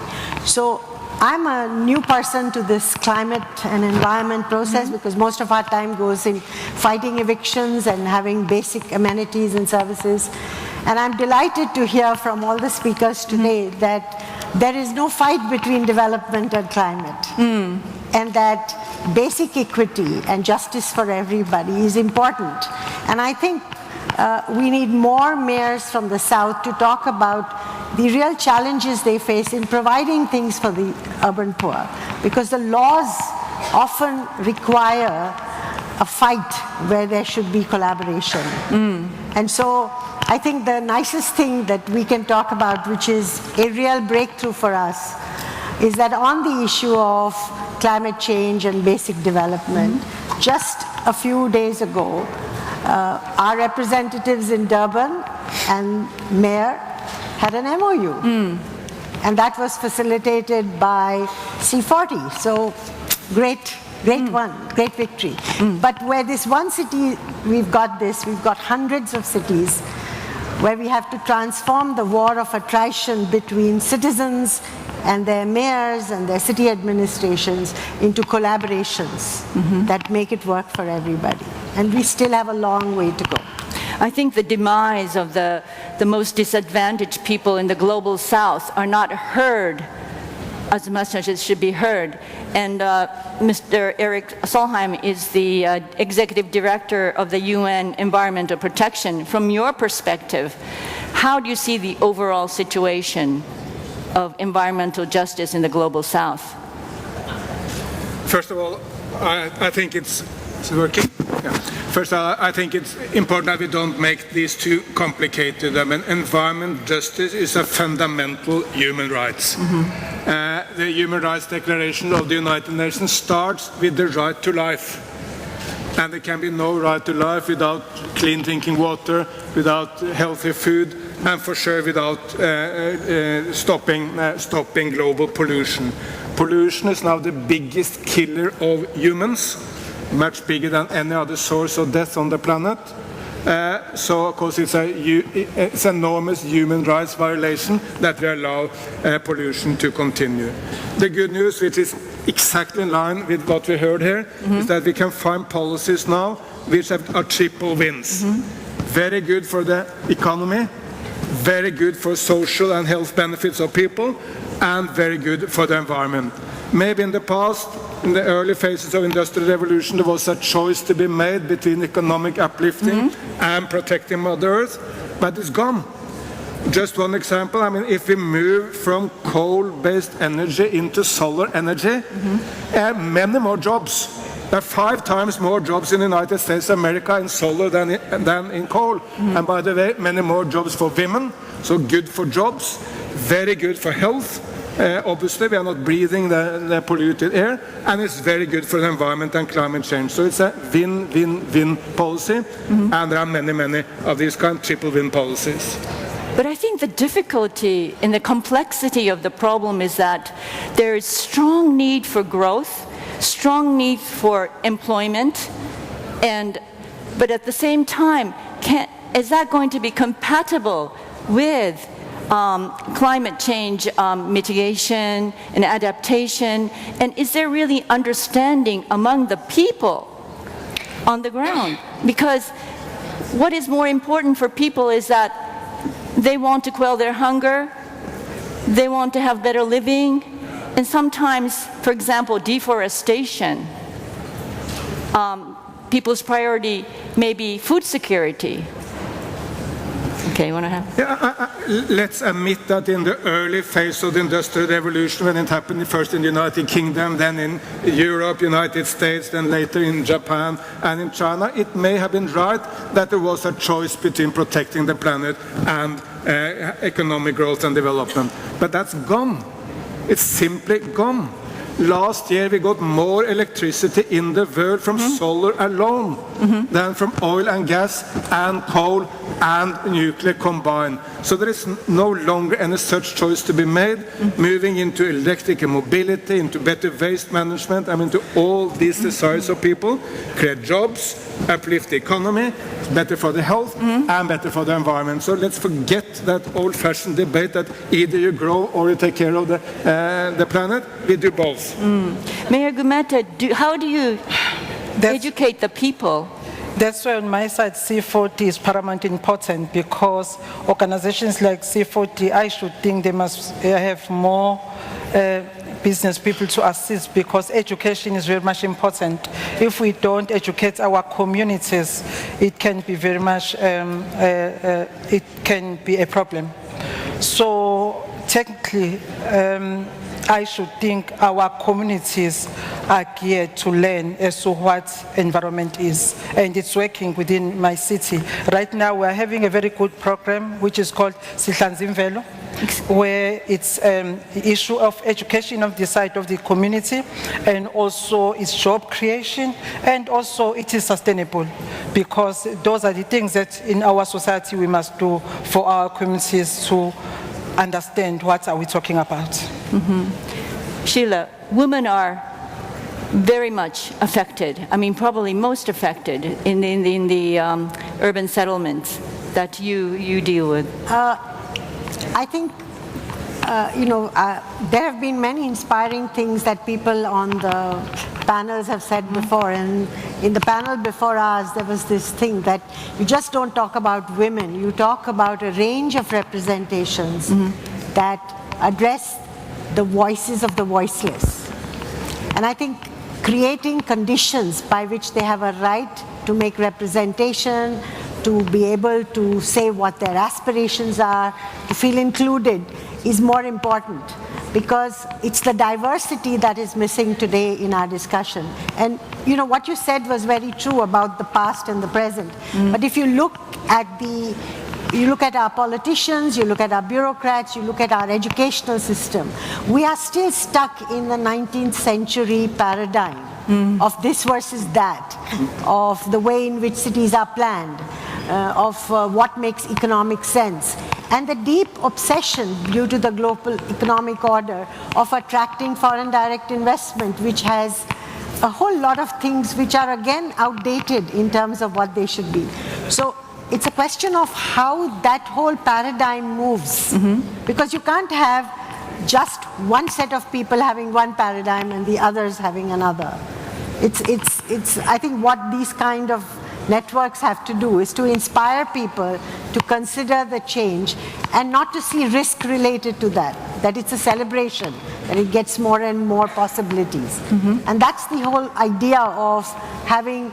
So I'm a new person to this climate and environment process because most of our time goes in fighting evictions and having basic amenities and services. And I'm delighted to hear from all the speakers today that there is no fight between development and climate. And that basic equity and justice for everybody is important. And I think we need more mayors from the South to talk about the real challenges they face in providing things for the urban poor. Because the laws often require a fight where there should be collaboration. And so I think the nicest thing that we can talk about, which is a real breakthrough for us, is that on the issue of climate change and basic development, just a few days ago, our representatives in Durban and Mayor had an MOU. And that was facilitated by C40. So great one, great victory. But where this one city, we've got hundreds of cities where we have to transform the war of attrition between citizens and their mayors and their city administrations into collaborations that make it work for everybody. And we still have a long way to go. I think the demise of the most disadvantaged people in the global south are not heard as much as it should be heard. And Mr. Eric Solheim is the executive director of the UN Environmental Protection. From your perspective, how do you see the overall situation of environmental justice in the global south? First of all, I think it's working. Yeah. First of all, I think it's important that we don't make these too complicated. I mean, environment justice is a fundamental human rights. The Human Rights Declaration of the United Nations starts with the right to life. And there can be no right to life without clean drinking water, without healthy food, and for sure without stopping global pollution. Pollution is now the biggest killer of humans, much bigger than any other source of death on the planet. So, of course, it's an enormous human rights violation that we allow pollution to continue. The good news, which is exactly in line with what we heard here, is that we can find policies now which are triple wins. Very good for the economy, very good for social and health benefits of people, and very good for the environment. Maybe in the past, in the early phases of industrial revolution, there was a choice to be made between economic uplifting and protecting Mother Earth, but it's gone. Just one example, I mean, if we move from coal-based energy into solar energy, many more jobs. There are 5 times more jobs in the United States of America in solar than in coal. And by the way, many more jobs for women, so good for jobs, very good for health. Obviously, we are not breathing the polluted air, and it's very good for the environment and climate change. So it's a win-win-win policy, and there are many, many of these kind of triple-win policies. But I think the difficulty and the complexity of the problem is that there is strong need for growth, strong need for employment, but at the same time, is that going to be compatible with climate change mitigation and adaptation? And is there really understanding among the people on the ground? Because what is more important for people is that they want to quell their hunger, they want to have better living, and sometimes, for example, deforestation, people's priority may be food security. Okay, you want to have? Yeah, let's admit that in the early phase of the Industrial Revolution, when it happened first in the United Kingdom, then in Europe, United States, then later in Japan and in China, it may have been right that there was a choice between protecting the planet and economic growth and development. But that's gone. It's simply gone. Last year we got more electricity in the world from solar alone than from oil and gas and coal and nuclear combined. So there is no longer any such choice to be made, moving into electric mobility, into better waste management, to all these desires of people, create jobs, uplift the economy, better for the health and better for the environment. So let's forget that old-fashioned debate that either you grow or you take care of the planet. We do both. Mayor Gumeta, how do you educate the people? That's why on my side C40 is paramount important, because organizations like C40, I should think they must have more business people to assist, because education is very much important. If we don't educate our communities, it can be very much, it can be a problem. So technically, I should think our communities are geared to learn as to what environment is, and it's working within my city. Right now we're having a very good program which is called Sihlanzimvelo, where it's the issue of education of the side of the community, and also it's job creation, and also it is sustainable, because those are the things that in our society we must do for our communities to understand what are we talking about. Sheila, women are very much affected, probably most affected in the urban settlements that you deal with. I think, there have been many inspiring things that people on the panels have said before, and in the panel before ours there was this thing that you just don't talk about women, you talk about a range of representations that address the voices of the voiceless. And I think creating conditions by which they have a right to make representation, to be able to say what their aspirations are, to feel included, is more important, because it's the diversity that is missing today in our discussion. And what you said was very true about the past and the present. But if you look at our politicians, you look at our bureaucrats, you look at our educational system, we are still stuck in the 19th century paradigm of this versus that, of the way in which cities are planned, of what makes economic sense, and the deep obsession due to the global economic order of attracting foreign direct investment, which has a whole lot of things which are again outdated in terms of what they should be. So it's a question of how that whole paradigm moves, because you can't have just one set of people having one paradigm and the others having another. It's I think what these kind of networks have to do is to inspire people to consider the change and not to see risk related to that it's a celebration, that it gets more and more possibilities. And that's the whole idea of having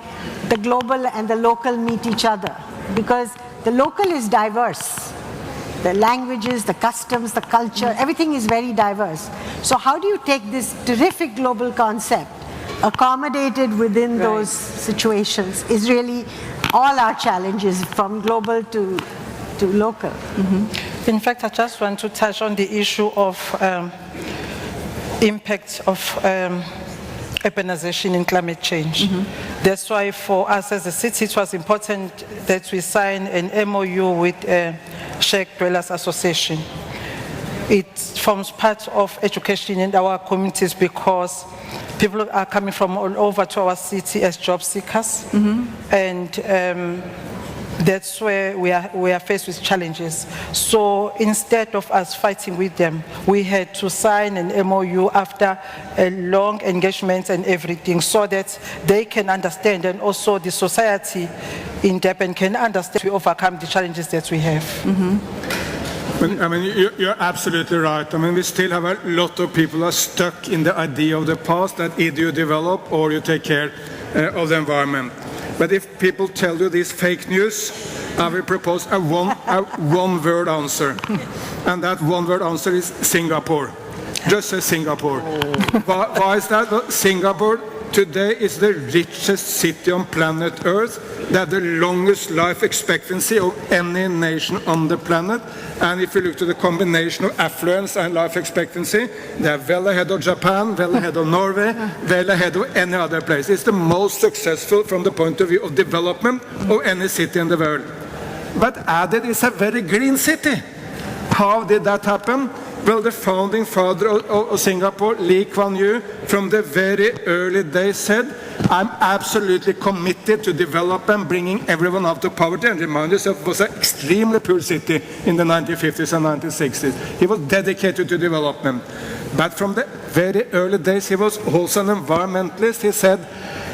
the global and the local meet each other, because the local is diverse. The languages, the customs, the culture, everything is very diverse. So how do you take this terrific global concept, accommodated within those situations, is really all our challenges, from global to local. In fact, I just want to touch on the issue of impact of urbanization in climate change. That's why for us as a city it was important that we sign an MOU with Shared Dwellers Association. It forms part of education in our communities, because people are coming from all over to our city as job seekers, and that's where we are faced with challenges. So instead of us fighting with them, we had to sign an MOU after a long engagement and everything, so that they can understand, and also the society in Durban can understand to overcome the challenges that we have. You're absolutely right. We still have a lot of people are stuck in the idea of the past, that either you develop or you take care of the environment. But if people tell you this fake news, I will propose a one-word answer. And that one-word answer is Singapore. Just say Singapore. Why is that? Well, Singapore today is the richest city on planet Earth. They have the longest life expectancy of any nation on the planet. And if you look to the combination of affluence and life expectancy, they are well ahead of Japan, well ahead of Norway, well ahead of any other place. It's the most successful from the point of view of development of any city in the world. But added, it's a very green city. How did that happen? Well, the founding father of Singapore, Lee Kuan Yew, from the very early days said, I'm absolutely committed to develop and bringing everyone out of poverty. And remind yourself, it was an extremely poor city in the 1950s and 1960s. He was dedicated to development. But from the very early days, he was also an environmentalist. He said,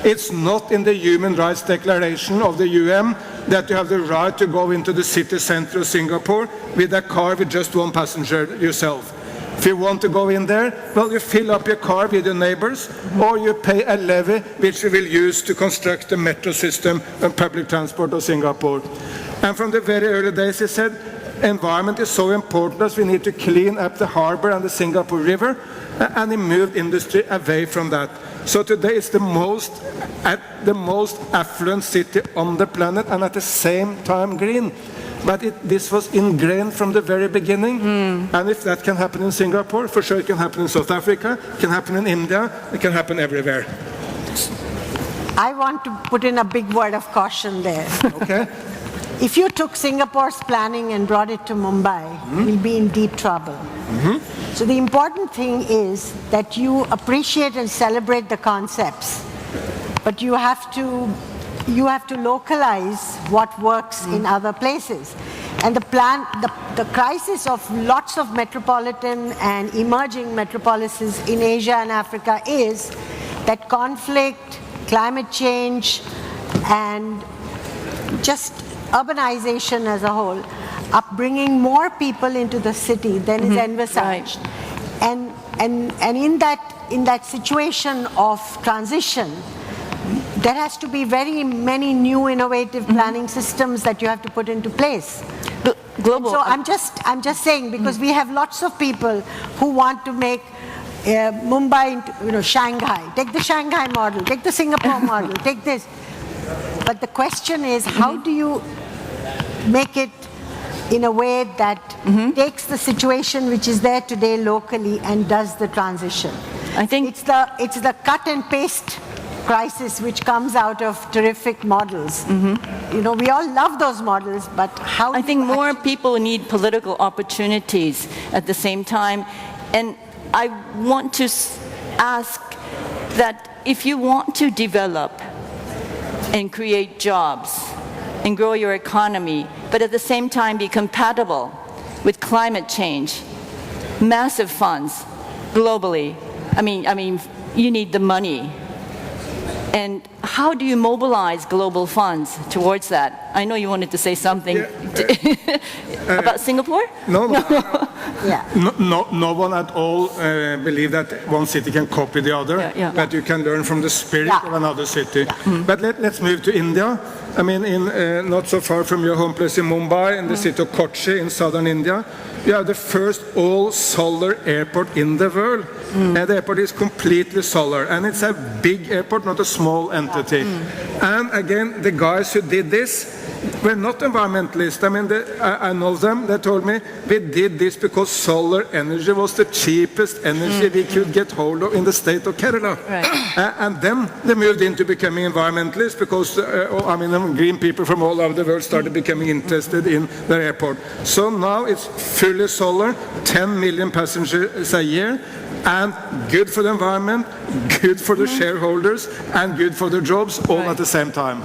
it's not in the Human Rights Declaration of the UN that you have the right to go into the city center of Singapore with a car with just one passenger yourself. If you want to go in there, well, you fill up your car with your neighbors, or you pay a levy which you will use to construct the metro system and public transport of Singapore. And from the very early days, he said, environment is so important as we need to clean up the harbor and the Singapore River, and he moved industry away from that. So today it's the most affluent city on the planet, and at the same time green. But this was ingrained from the very beginning. And if that can happen in Singapore, for sure it can happen in South Africa, it can happen in India, it can happen everywhere. I want to put in a big word of caution there. Okay. If you took Singapore's planning and brought it to Mumbai, we'll be in deep trouble. So the important thing is that you appreciate and celebrate the concepts, but you have to localize what works in other places. And the crisis of lots of metropolitan and emerging metropolises in Asia and Africa is that conflict, climate change, and just urbanization as a whole are bringing more people into the city than is envisaged. And in that situation of transition, there has to be very many new innovative planning systems that you have to put into place. Global. So I'm just saying, because we have lots of people who want to make Mumbai into Shanghai. Take the Shanghai model, take the Singapore model, take this. But the question is, how do you make it in a way that takes the situation which is there today locally and does the transition? I think it's the cut and paste crisis which comes out of terrific models. We all love those models, but how? I think more people need political opportunities at the same time. And I want to ask that if you want to develop and create jobs and grow your economy, but at the same time be compatible with climate change, massive funds globally. I mean, you need the money. And how do you mobilize global funds towards that? I know you wanted to say something about Singapore? No, no one at all believe that one city can copy the other, but you can learn from the spirit of another city. But let's move to India. I mean, not so far from your home place in Mumbai, in the city of Kochi in southern India, you have the first all-solar airport in the world. And the airport is completely solar, and it's a big airport, not a small entity. And again, the guys who did this were not environmentalists. I mean, I know them. They told me we did this because solar energy was the cheapest energy we could get hold of in the state of Kerala. And then they moved into becoming environmentalists because, green people from all over the world started becoming interested in their airport. So now it's fully solar, 10 million passengers a year, and good for the environment, good for the shareholders, and good for the jobs all at the same time.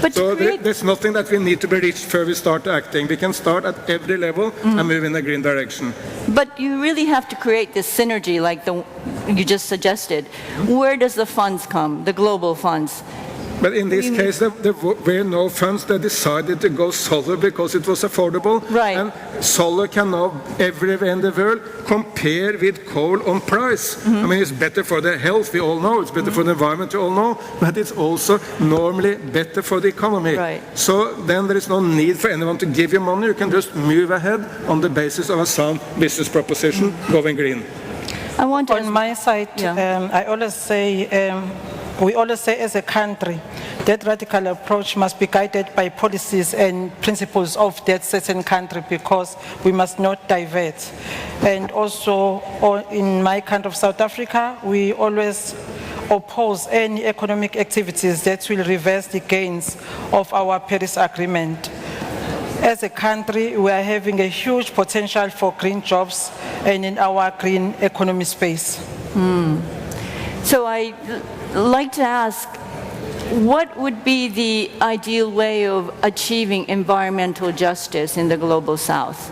But so there's nothing that we need to be reached before we start acting. We can start at every level and move in a green direction. But you really have to create this synergy like you just suggested. Where does the funds come, the global funds? But in this case, there were no funds. They decided to go solar because it was affordable. And solar can now, everywhere in the world, compare with coal on price. I mean, it's better for the health, we all know. It's better for the environment, we all know. But it's also normally better for the economy. So then there is no need for anyone to give you money. You can just move ahead on the basis of a sound business proposition, going green. On my side, I always say, we always say as a country that radical approach must be guided by policies and principles of that certain country, because we must not divert. And also in my country of South Africa, we always oppose any economic activities that will reverse the gains of our Paris Agreement. As a country, we are having a huge potential for green jobs and in our green economy space. So I'd like to ask, what would be the ideal way of achieving environmental justice in the Global South?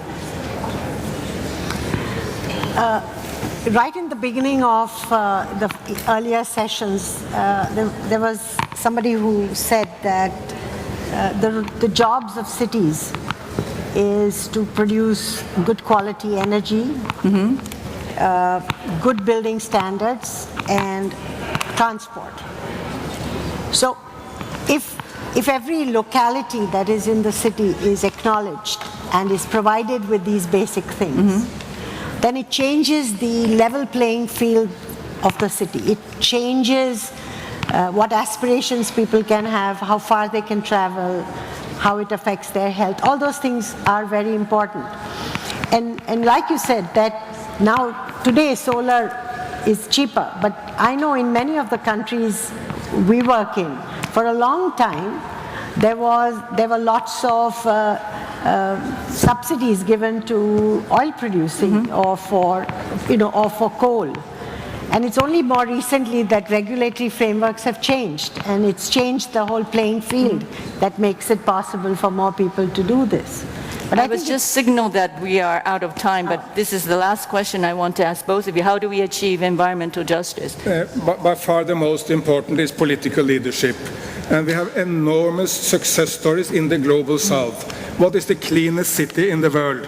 Right in the beginning of the earlier sessions, there was somebody who said that the jobs of cities is to produce good quality energy, good building standards, and transport. So if every locality that is in the city is acknowledged and is provided with these basic things, then it changes the level playing field of the city. It changes what aspirations people can have, how far they can travel, how it affects their health. All those things are very important. And like you said, that now today solar is cheaper, but I know in many of the countries we work in, for a long time, there were lots of subsidies given to oil producing or for coal. And it's only more recently that regulatory frameworks have changed, and it's changed the whole playing field that makes it possible for more people to do this. But I was just signaled that we are out of time, but this is the last question I want to ask both of you. How do we achieve environmental justice? By far the most important is political leadership. And we have enormous success stories in the Global South. What is the cleanest city in the world?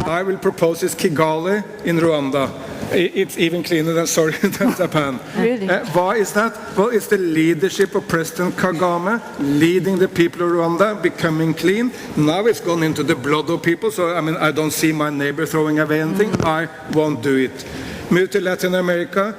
I will propose is Kigali in Rwanda. It's even cleaner than Japan. Really? Why is that? Well, it's the leadership of President Kagame leading the people of Rwanda, becoming clean. Now it's gone into the blood of people, so I don't see my neighbor throwing away anything. I won't do it. Move to Latin America.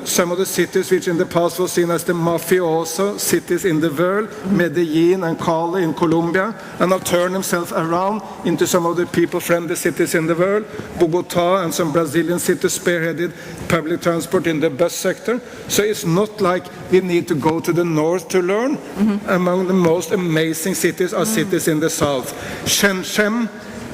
Some of the cities which in the past were seen as the mafioso cities in the world, Medellin and Cali in Colombia, and have turned themselves around into some of the people-friendly cities in the world. Bogota and some Brazilian cities spearheaded public transport in the bus sector. So it's not like we need to go to the north to learn. Among the most amazing cities are cities in the south. Shenzhen,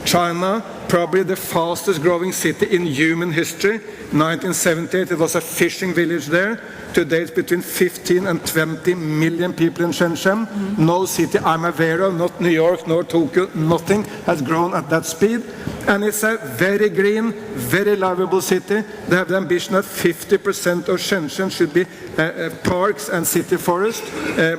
China, probably the fastest growing city in human history. 1978, it was a fishing village there. Today it's between 15 and 20 million people in Shenzhen. No city I'm aware of, not New York, nor Tokyo, nothing has grown at that speed. And it's a very green, very livable city. They have the ambition that 50% of Shenzhen should be parks and city forest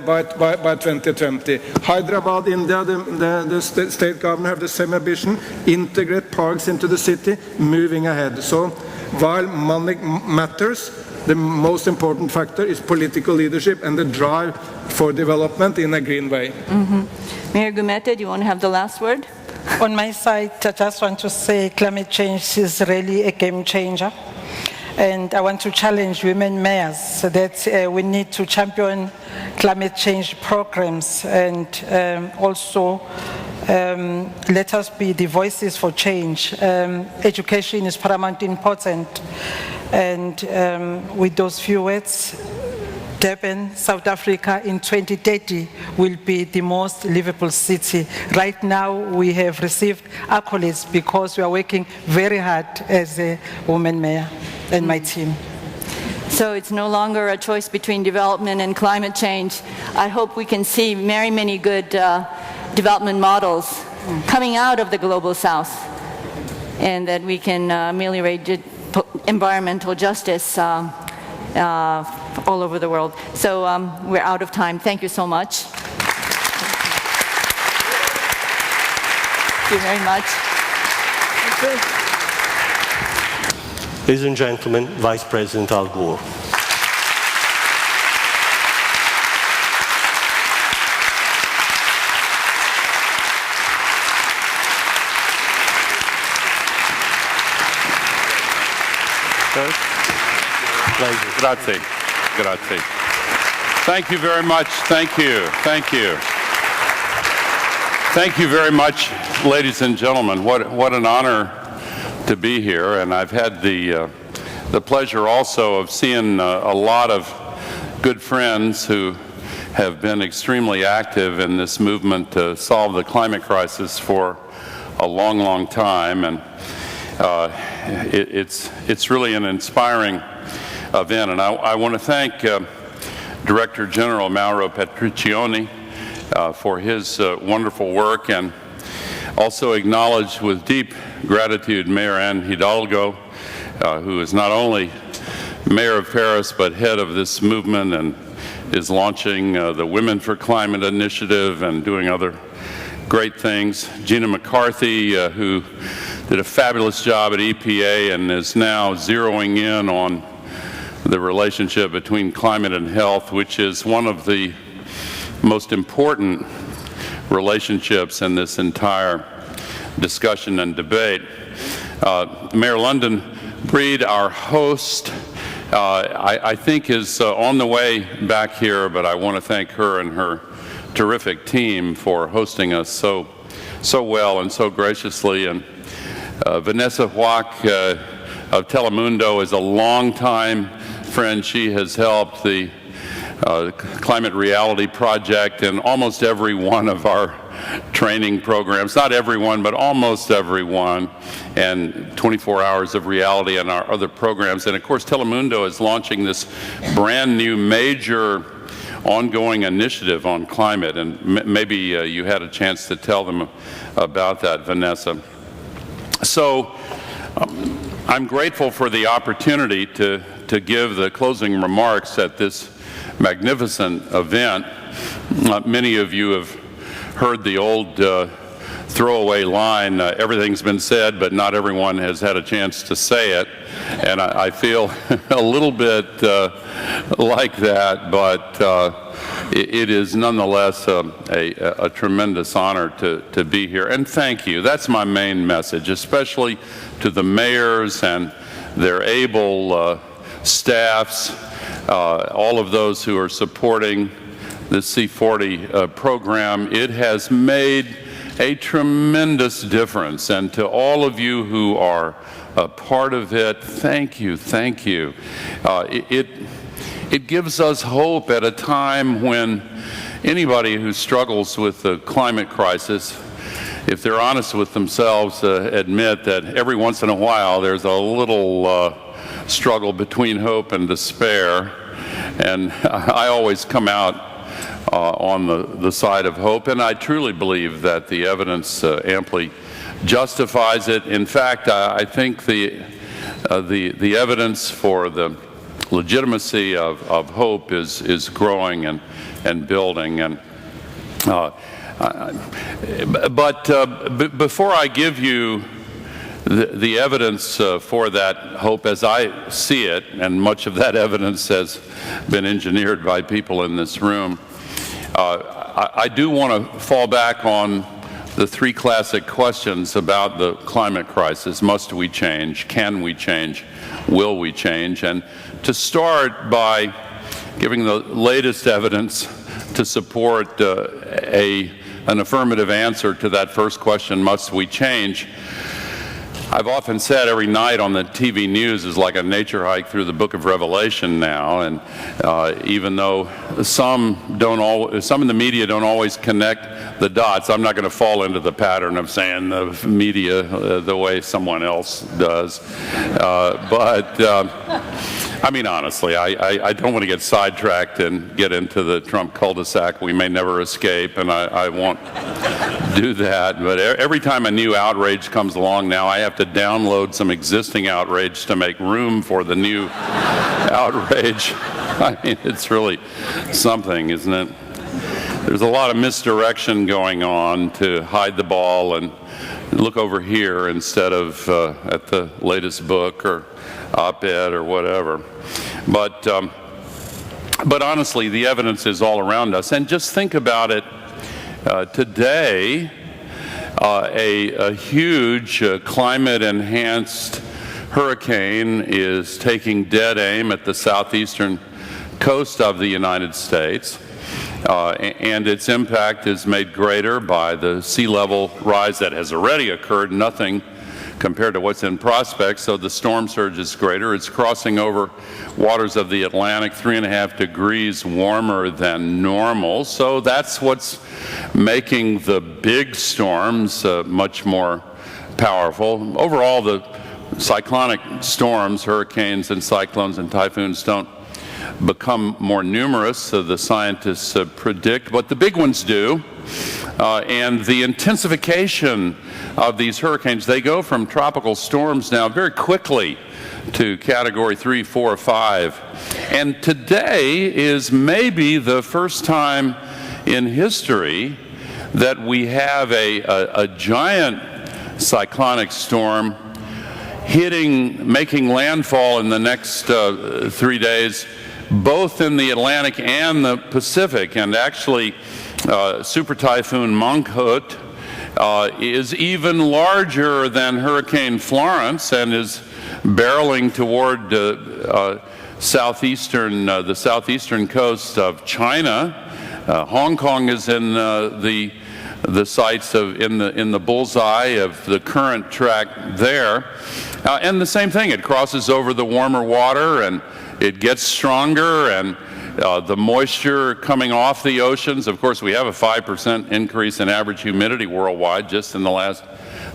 by 2020. Hyderabad, India, the state government have the same ambition, integrate parks into the city, moving ahead. So while money matters, the most important factor is political leadership and the drive for development in a green way. Mayor Gumete, do you want to have the last word? On my side, I just want to say climate change is really a game changer. And I want to challenge women mayors that we need to champion climate change programs and also let us be the voices for change. Education is paramount important. And with those few words, Durban, South Africa in 2030 will be the most livable city. Right now we have received accolades because we are working very hard as a woman mayor and my team. So it's no longer a choice between development and climate change. I hope we can see many good development models coming out of the Global South, and that we can ameliorate environmental justice all over the world. So we're out of time. Thank you so much. Thank you very much. Ladies and gentlemen, Vice President Al Gore. Grazie. Grazie. Thank you very much. Thank you. Thank you. Thank you very much, ladies and gentlemen. What an honor to be here, and I've had the pleasure also of seeing a lot of good friends who have been extremely active in this movement to solve the climate crisis for a long, long time, and it's really an inspiring event. And I want to thank Director General Mauro Petriccioni for his wonderful work, and also acknowledge with deep gratitude Mayor Anne Hidalgo, who is not only Mayor of Paris but head of this movement and is launching the Women for Climate initiative and doing other great things. Gina McCarthy, who did a fabulous job at EPA and is now zeroing in on the relationship between climate and health, which is one of the most important relationships in this entire discussion and debate. Mayor London Breed, our host, I think is on the way back here, but I want to thank her and her terrific team for hosting us so well and so graciously. And Vanessa Huac of Telemundo is a longtime friend. She has helped the Climate Reality Project in almost every one of our training programs, not everyone, but almost everyone, and 24 Hours of Reality and our other programs. And of course, Telemundo is launching this brand new major ongoing initiative on climate, and maybe you had a chance to tell them about that, Vanessa. So I'm grateful for the opportunity to give the closing remarks at this magnificent event. Many of you have heard the old throwaway line, everything's been said, but not everyone has had a chance to say it. And I feel a little bit like that, but it is nonetheless a tremendous honor to be here. And thank you. That's my main message, especially to the mayors and their able staffs, all of those who are supporting the C40 program. It has made a tremendous difference, and to all of you who are a part of it, thank you, thank you. It gives us hope at a time when anybody who struggles with the climate crisis, if they're honest with themselves, admit that every once in a while there's a little struggle between hope and despair, and I always come out on the side of hope, and I truly believe that the evidence amply justifies it. In fact, I think the evidence for the legitimacy of hope is growing and building. And before I give you the evidence for that hope as I see it, and much of that evidence has been engineered by people in this room, I do want to fall back on the three classic questions about the climate crisis. Must we change? Can we change? Will we change? And to start by giving the latest evidence to support an affirmative answer to that first question, must we change? I've often said every night on the TV news is like a nature hike through the book of Revelation now, and even though some in the media don't always connect the dots, I'm not going to fall into the pattern of saying the media the way someone else does. I mean, honestly, I don't want to get sidetracked and get into the Trump cul-de-sac we may never escape, and I won't do that. But every time a new outrage comes along now, I have to download some existing outrage to make room for the new outrage. I mean, it's really something, isn't it? There's a lot of misdirection going on to hide the ball and look over here instead of at the latest book or op-ed or whatever. But honestly, the evidence is all around us. And just think about it. Today, a huge climate-enhanced hurricane is taking dead aim at the southeastern coast of the United States. And its impact is made greater by the sea level rise that has already occurred. Nothing compared to what's in prospect, so the storm surge is greater. It's crossing over waters of the Atlantic 3.5 degrees warmer than normal, so that's what's making the big storms much more powerful. Overall, the cyclonic storms, hurricanes and cyclones and typhoons don't become more numerous, the scientists predict, but the big ones do. And the intensification of these hurricanes, they go from tropical storms now very quickly to category 3, 4, 5. And today is maybe the first time in history that we have a giant cyclonic storm making landfall in the next 3 days, both in the Atlantic and the Pacific. And actually, Super Typhoon Mangkhut is even larger than Hurricane Florence and is barreling toward the southeastern coast of China. Hong Kong is in the sights in the bullseye of the current track there, and the same thing. It crosses over the warmer water and it gets stronger, and the moisture coming off the oceans. Of course, we have a 5% increase in average humidity worldwide just in the last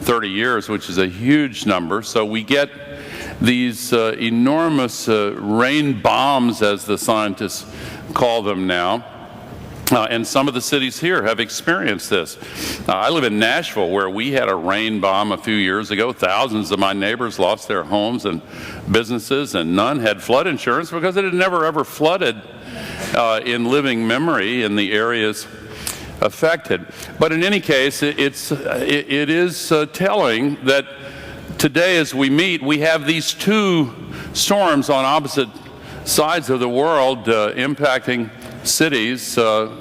30 years, which is a huge number. So we get these enormous rain bombs, as the scientists call them now. And some of the cities here have experienced this. I live in Nashville, where we had a rain bomb a few years ago. Thousands of my neighbors lost their homes and businesses, and none had flood insurance because it had never ever flooded in living memory in the areas affected. But in any case, it is telling that today, as we meet, we have these two storms on opposite sides of the world impacting cities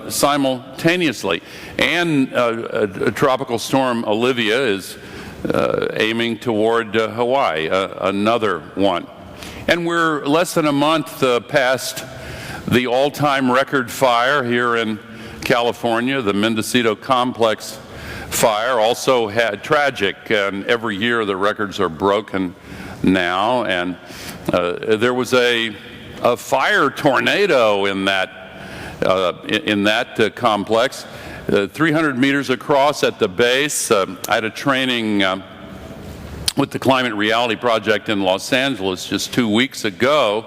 simultaneously. And a tropical storm Olivia is aiming toward Hawaii, another one. And we're less than a month past the all-time record fire here in California, the Mendocino Complex fire, also had tragic, and every year the records are broken now. And there was a fire tornado in that complex, 300 meters across at the base. I had a training with the Climate Reality Project in Los Angeles just 2 weeks ago,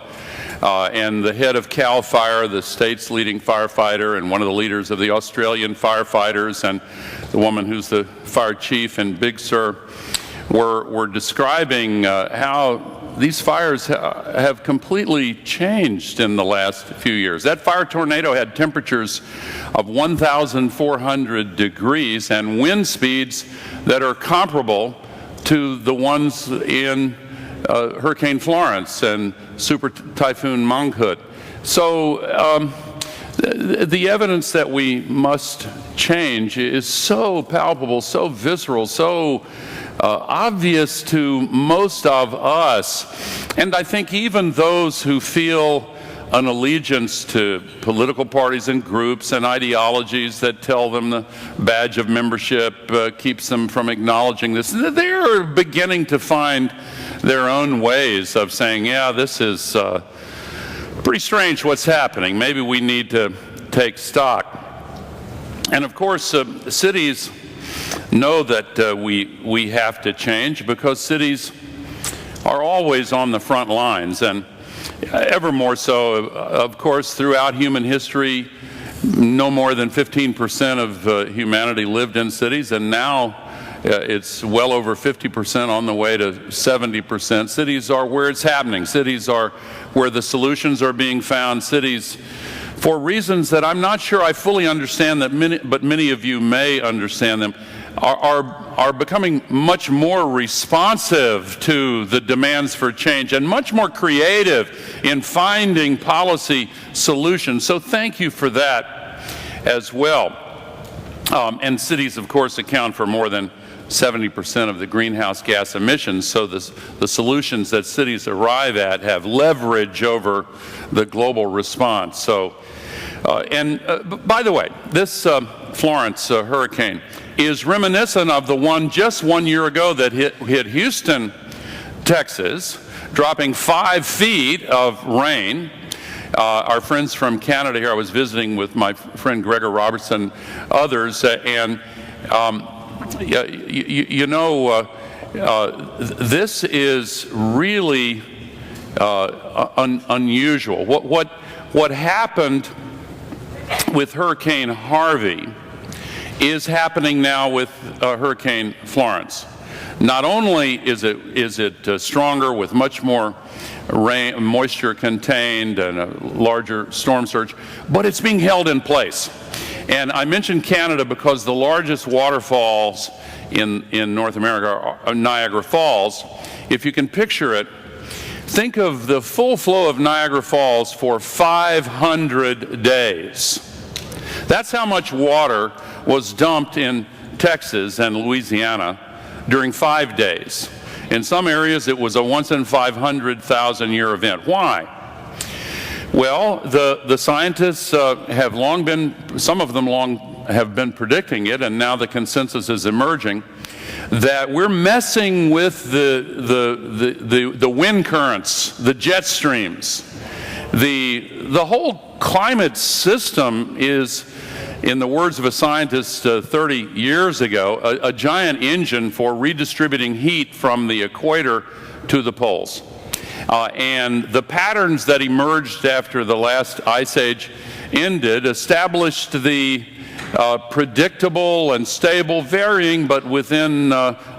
and the head of CAL FIRE, the state's leading firefighter, and one of the leaders of the Australian firefighters, and the woman who's the fire chief in Big Sur were describing how these fires have completely changed in the last few years. That fire tornado had temperatures of 1,400 degrees and wind speeds that are comparable to the ones in Hurricane Florence and Super Typhoon Mangkhut. So the evidence that we must change is so palpable, so visceral, so obvious to most of us. And I think even those who feel an allegiance to political parties and groups and ideologies that tell them the badge of membership keeps them from acknowledging this, they're beginning to find their own ways of saying, yeah, this is pretty strange what's happening. Maybe we need to take stock. And of course, cities know that we have to change, because cities are always on the front lines, and ever more so, of course, throughout human history. No more than 15% of humanity lived in cities, and now it's well over 50%, on the way to 70%. Cities are where it's happening. Cities are where the solutions are being found. Cities, for reasons that I'm not sure I fully understand, but many of you may understand them, are becoming much more responsive to the demands for change and much more creative in finding policy solutions. So thank you for that as well. And cities, of course, account for more than 70% of the greenhouse gas emissions, so the solutions that cities arrive at have leverage over the global response. So, by the way, this Florence hurricane is reminiscent of the one just 1 year ago that hit Houston, Texas, dropping 5 feet of rain. Our friends from Canada here, I was visiting with my friend Gregor Robertson, others, and this is really unusual. What happened with Hurricane Harvey is happening now with Hurricane Florence. Not only is it stronger with much more rain, moisture contained and a larger storm surge, but it's being held in place. And I mentioned Canada because the largest waterfalls in North America are Niagara Falls. If you can picture it, think of the full flow of Niagara Falls for 500 days. That's how much water was dumped in Texas and Louisiana during 5 days. In some areas, it was a once in 500,000 year event. Why? Well, the scientists have long been, some of them have been predicting it, and now the consensus is emerging that we're messing with the wind currents, the jet streams. The whole climate system is, in the words of a scientist 30 years ago, a giant engine for redistributing heat from the equator to the poles. And the patterns that emerged after the last ice age ended established the predictable and stable, varying but within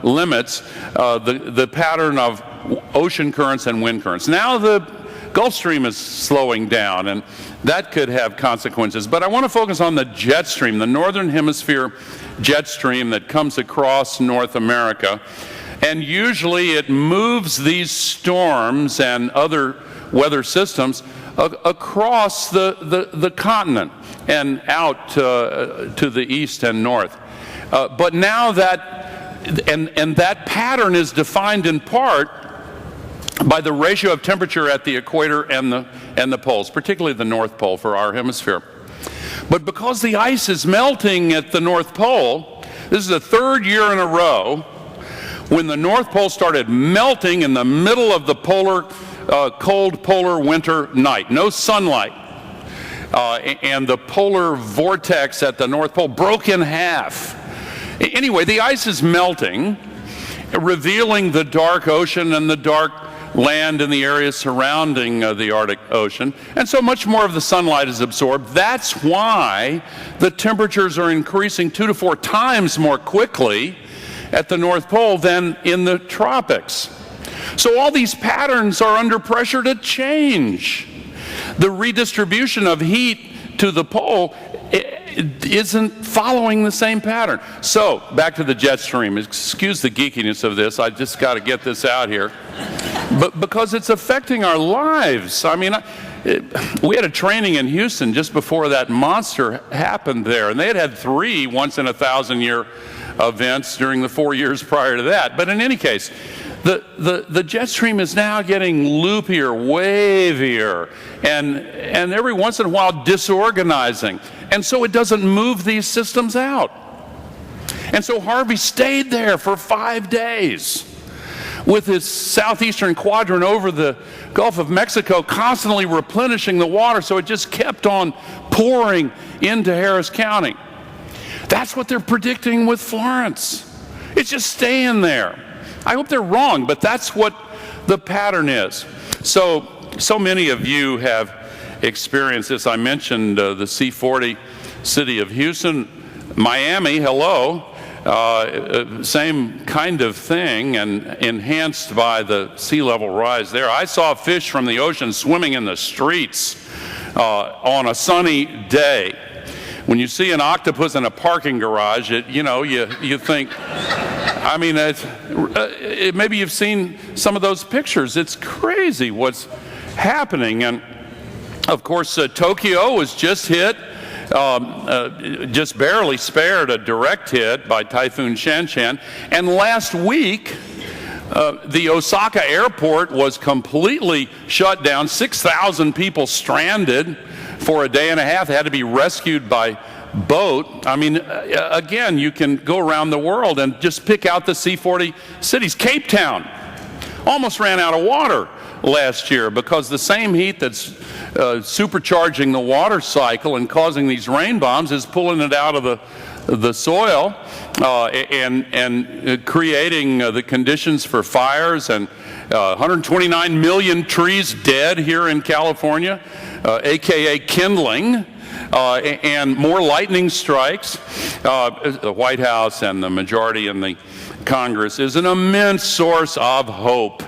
limits, the pattern of ocean currents and wind currents. Now the Gulf Stream is slowing down, and that could have consequences. But I want to focus on the jet stream, the Northern Hemisphere jet stream that comes across North America. And usually it moves these storms and other weather systems across the continent and out to the east and north. But now that pattern is defined in part by the ratio of temperature at the equator and the poles, particularly the North Pole for our hemisphere. But because the ice is melting at the North Pole, this is the 3rd year in a row when the North Pole started melting in the middle of the cold polar winter night. No sunlight. And the polar vortex at the North Pole broke in half. Anyway, the ice is melting, revealing the dark ocean and the dark land in the areas surrounding the Arctic Ocean, and so much more of the sunlight is absorbed. That's why the temperatures are increasing 2 to 4 times more quickly at the North Pole than in the tropics. So all these patterns are under pressure to change. The redistribution of heat to the pole isn't following the same pattern. So back to the jet stream. Excuse the geekiness of this. I just got to get this out here. But because it's affecting our lives. I mean, we had a training in Houston just before that monster happened there, and they had 3 once-in-a-thousand-year events during the 4 years prior to that. But in any case, the jet stream is now getting loopier, wavier, and every once in a while disorganizing. And so it doesn't move these systems out. And so Harvey stayed there for 5 days with its southeastern quadrant over the Gulf of Mexico constantly replenishing the water, so it just kept on pouring into Harris County. That's what they're predicting with Florence. It's just staying there. I hope they're wrong, but that's what the pattern is. So many of you have experienced this. I mentioned the C40 city of Houston, Miami, hello. Same kind of thing, and enhanced by the sea level rise there. I saw fish from the ocean swimming in the streets on a sunny day. When you see an octopus in a parking garage, you think, I mean, maybe you've seen some of those pictures. It's crazy what's happening. And of course, Tokyo was just hit, just barely spared a direct hit by Typhoon Shanshan. And last week, the Osaka airport was completely shut down. 6,000 people stranded for a day and a half. They had to be rescued by boat. I mean, again, you can go around the world and just pick out the C40 cities. Cape Town almost ran out of water last year because the same heat that's supercharging the water cycle and causing these rain bombs is pulling it out of the soil and creating the conditions for fires, and 129 million trees dead here in California, aka kindling, and more lightning strikes. The White House and the majority in the Congress is an immense source of hope.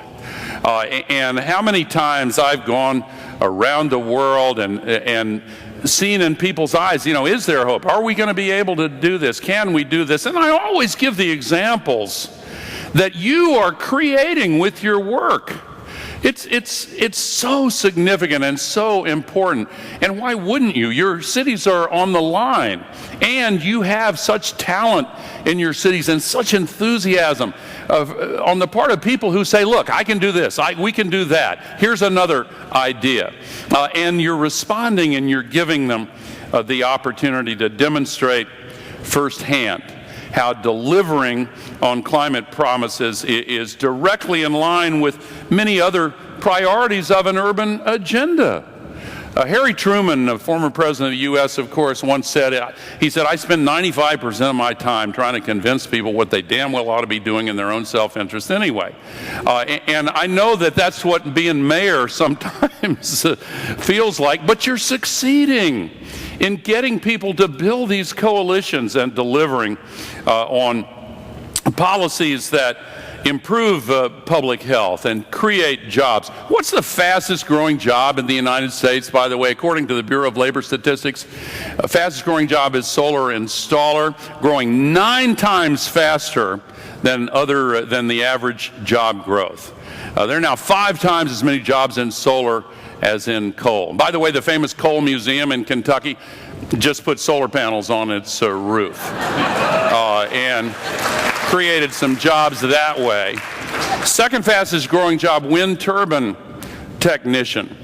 And how many times I've gone around the world and seen in people's eyes, you know, is there hope? Are we going to be able to do this? Can we do this? And I always give the examples that you are creating with your work. It's so significant and so important. And why wouldn't you? Your cities are on the line, and you have such talent in your cities and such enthusiasm on the part of people who say, look, I can do this, we can do that, here's another idea. And you're responding and you're giving them the opportunity to demonstrate firsthand how delivering on climate promises is directly in line with many other priorities of an urban agenda. Harry Truman, the former president of the U.S., of course, once said, he said, I spend 95% of my time trying to convince people what they damn well ought to be doing in their own self-interest anyway. And I know that that's what being mayor sometimes feels like, but you're succeeding in getting people to build these coalitions and delivering on policies that improve public health and create jobs. What's the fastest growing job in the United States, by the way? According to the Bureau of Labor Statistics, fastest growing job is solar installer, growing 9 times faster than the average job growth. There are now 5 times as many jobs in solar as in coal. By the way, the famous Coal Museum in Kentucky just put solar panels on its roof and created some jobs that way. Second fastest growing job, wind turbine technician.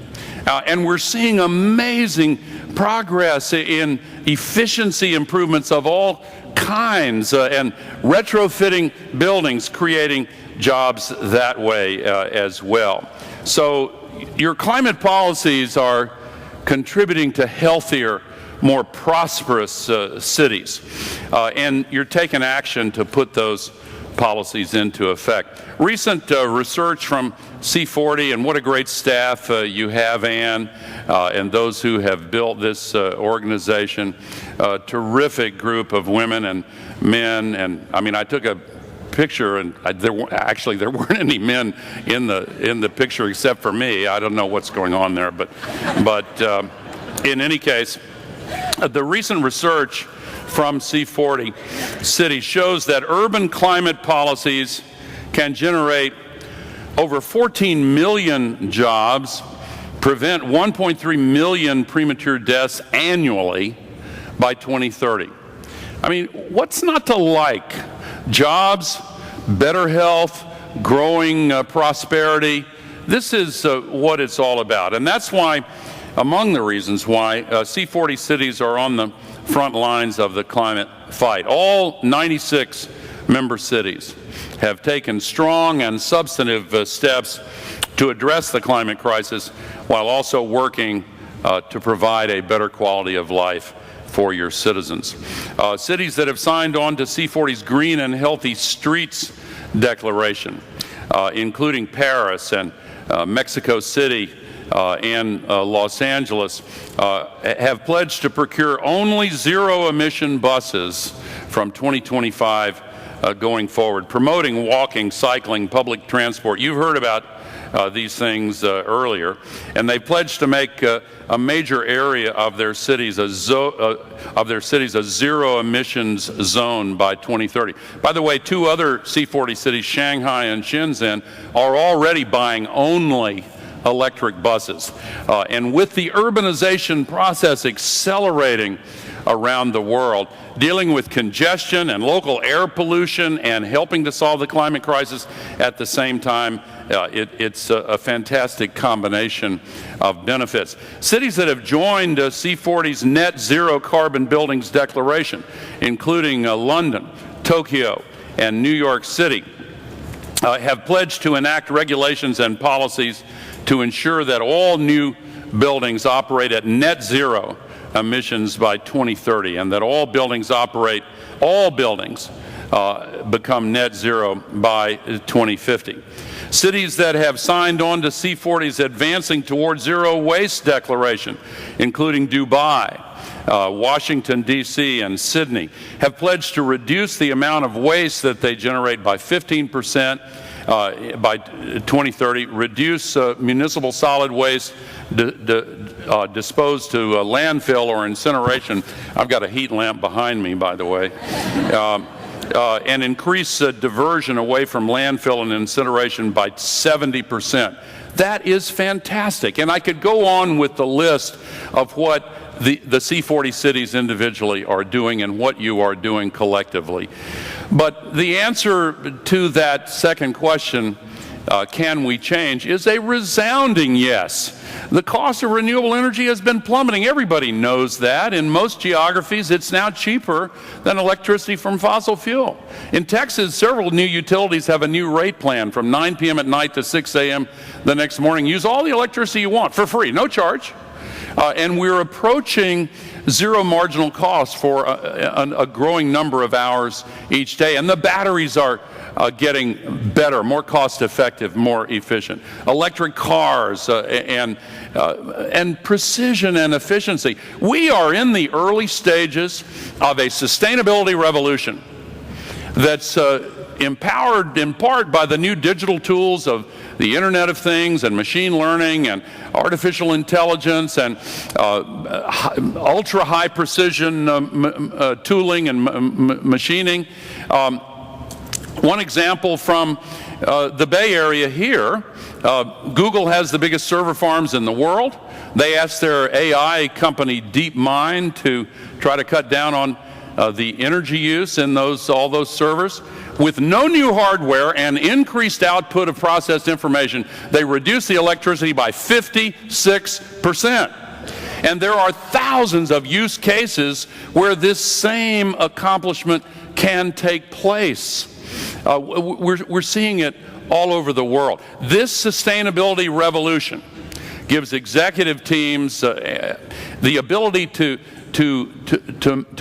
And we're seeing amazing progress in efficiency improvements of all kinds and retrofitting buildings, creating jobs that way as well. So your climate policies are contributing to healthier, more prosperous cities, and you're taking action to put those policies into effect. Recent research from C40, and what a great staff you have, Ann, and those who have built this organization, a terrific group of women and men, and I mean, I took a picture, and there weren't any men in the picture except for me. I don't know what's going on there, but in any case, the recent research from C40 cities shows that urban climate policies can generate over 14 million jobs, prevent 1.3 million premature deaths annually by 2030. I mean, what's not to like? Jobs, better health, growing prosperity. This is what it's all about. And that's why, among the reasons why, C40 cities are on the front lines of the climate fight. All 96 member cities have taken strong and substantive steps to address the climate crisis while also working to provide a better quality of life for your citizens. Cities that have signed on to C40's Green and Healthy Streets Declaration, including Paris and Mexico City and Los Angeles, have pledged to procure only zero-emission buses from 2025 going forward, promoting walking, cycling, public transport. You've heard about these things earlier, and they pledged to make a major area of their cities a zero emissions zone by 2030. By the way, 2 other C40 cities, Shanghai and Shenzhen, are already buying only electric buses. And with the urbanization process accelerating around the world, dealing with congestion and local air pollution and helping to solve the climate crisis at the same time. It's a fantastic combination of benefits. Cities that have joined C40's net zero carbon buildings declaration, including London, Tokyo, and New York City, have pledged to enact regulations and policies to ensure that all new buildings operate at net zero emissions by 2030, and that all buildings become net zero by 2050. Cities that have signed on to C40's Advancing Towards Zero Waste Declaration, including Dubai, Washington, D.C., and Sydney, have pledged to reduce the amount of waste that they generate by 15% by 2030, reduce municipal solid waste disposed to landfill or incineration. I've got a heat lamp behind me, by the way. And increase diversion away from landfill and incineration by 70%. That is fantastic. And I could go on with the list of what the C40 cities individually are doing and what you are doing collectively. But the answer to that second question, can we change, is a resounding yes. The cost of renewable energy has been plummeting. Everybody knows that. In most geographies, it's now cheaper than electricity from fossil fuel. In Texas, several new utilities have a new rate plan from 9 p.m. at night to 6 a.m. the next morning. Use all the electricity you want for free, no charge. And we're approaching zero marginal cost for a growing number of hours each day. And the batteries are getting better, more cost-effective, more efficient. Electric cars and precision and efficiency. We are in the early stages of a sustainability revolution that's empowered in part by the new digital tools of the Internet of Things and machine learning and artificial intelligence and ultra-high precision tooling and machining. One example from the Bay Area here, Google has the biggest server farms in the world. They asked their AI company DeepMind to try to cut down on the energy use in all those servers. With no new hardware and increased output of processed information, they reduced the electricity by 56%. And there are thousands of use cases where this same accomplishment can take place. We're seeing it all over the world. This sustainability revolution gives executive teams the ability to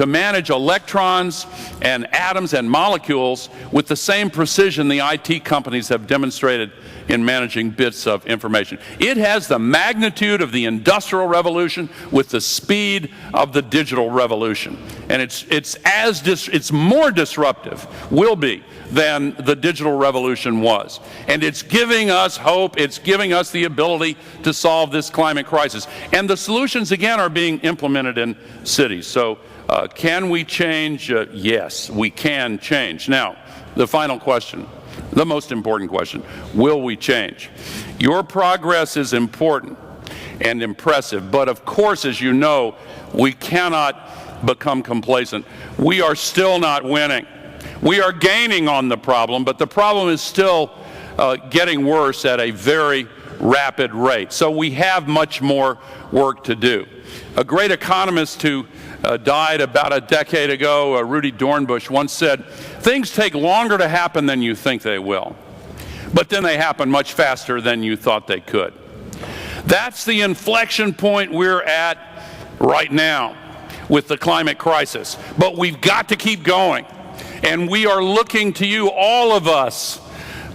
manage electrons and atoms and molecules with the same precision the IT companies have demonstrated in managing bits of information. It has the magnitude of the Industrial Revolution with the speed of the digital revolution. And it's more disruptive, will be, than the digital revolution was. And it's giving us hope. It's giving us the ability to solve this climate crisis. And the solutions, again, are being implemented in cities. So can we change? Yes, we can change. Now, the final question, the most important question, will we change? Your progress is important and impressive, but of course, as you know, we cannot become complacent. We are still not winning. We are gaining on the problem, but the problem is still getting worse at a very rapid rate. So we have much more work to do. A great economist who died about a decade ago, Rudy Dornbush, once said, "Things take longer to happen than you think they will, but then they happen much faster than you thought they could." That's the inflection point we're at right now with the climate crisis. But we've got to keep going. And we are looking to you, all of us,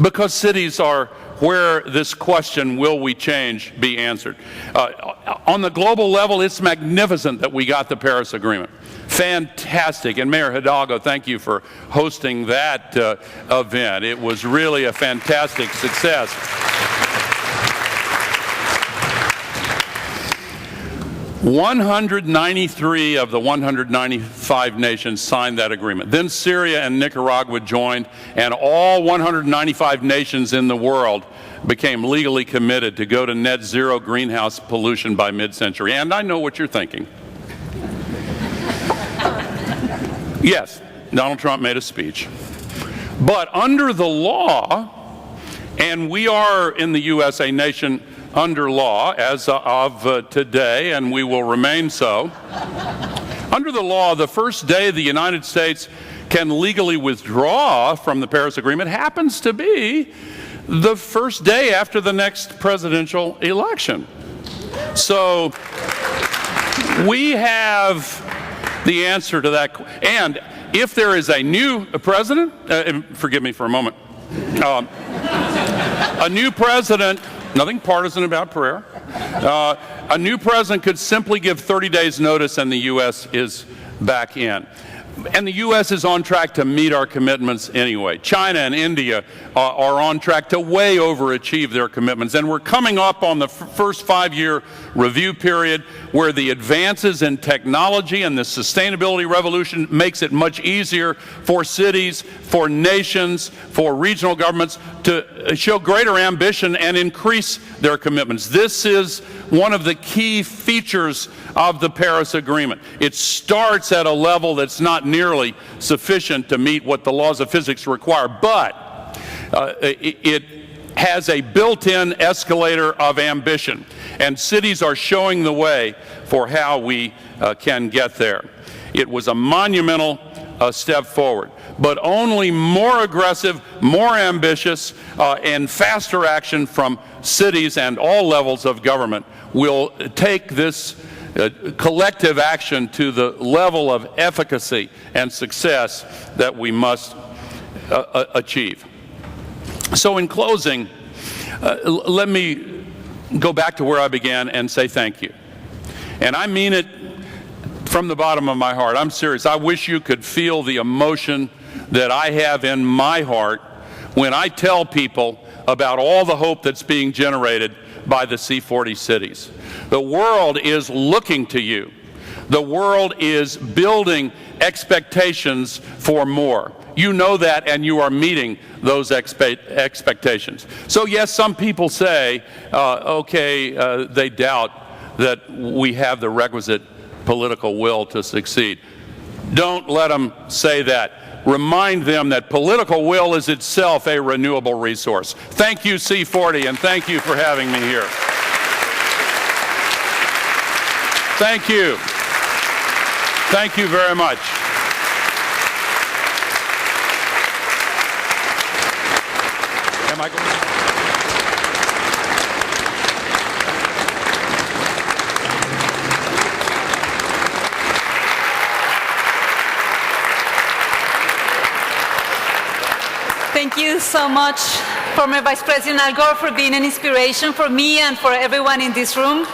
because cities are where this question, will we change, be answered. On the global level, it's magnificent that we got the Paris Agreement. Fantastic. And Mayor Hidalgo, thank you for hosting that event. It was really a fantastic success. 193 of the 195 nations signed that agreement. Then Syria and Nicaragua joined, and all 195 nations in the world became legally committed to go to net zero greenhouse pollution by mid-century. And I know what you're thinking. Yes, Donald Trump made a speech. But under the law, and we are in the U.S. a nation under law as of today, and we will remain so. Under the law, the first day the United States can legally withdraw from the Paris Agreement happens to be the first day after the next presidential election. So we have the answer to that. And if there is a new president, forgive me for a moment, a new president, nothing partisan about prayer, a new president could simply give 30 days notice and the U.S. is back in. And the U.S. is on track to meet our commitments anyway. China and India are on track to way overachieve their commitments. And we're coming up on the first 5-year review period where the advances in technology and the sustainability revolution makes it much easier for cities, for nations, for regional governments to show greater ambition and increase their commitments. This is one of the key features of the Paris Agreement. It starts at a level that's not nearly sufficient to meet what the laws of physics require, but it has a built-in escalator of ambition, and cities are showing the way for how we can get there. It was a monumental step forward, but only more aggressive, more ambitious, and faster action from cities and all levels of government will take this collective action to the level of efficacy and success that we must achieve. So in closing, let me go back to where I began and say thank you. And I mean it from the bottom of my heart. I'm serious. I wish you could feel the emotion that I have in my heart when I tell people about all the hope that's being generated by the C40 cities. The world is looking to you. The world is building expectations for more. You know that, and you are meeting those expectations. So yes, some people say, they doubt that we have the requisite political will to succeed. Don't let them say that. Remind them that political will is itself a renewable resource. Thank you, C40, and thank you for having me here. Thank you. Thank you very much. Am I going to... Thank you so much, former Vice President Al Gore, for being an inspiration for me and for everyone in this room.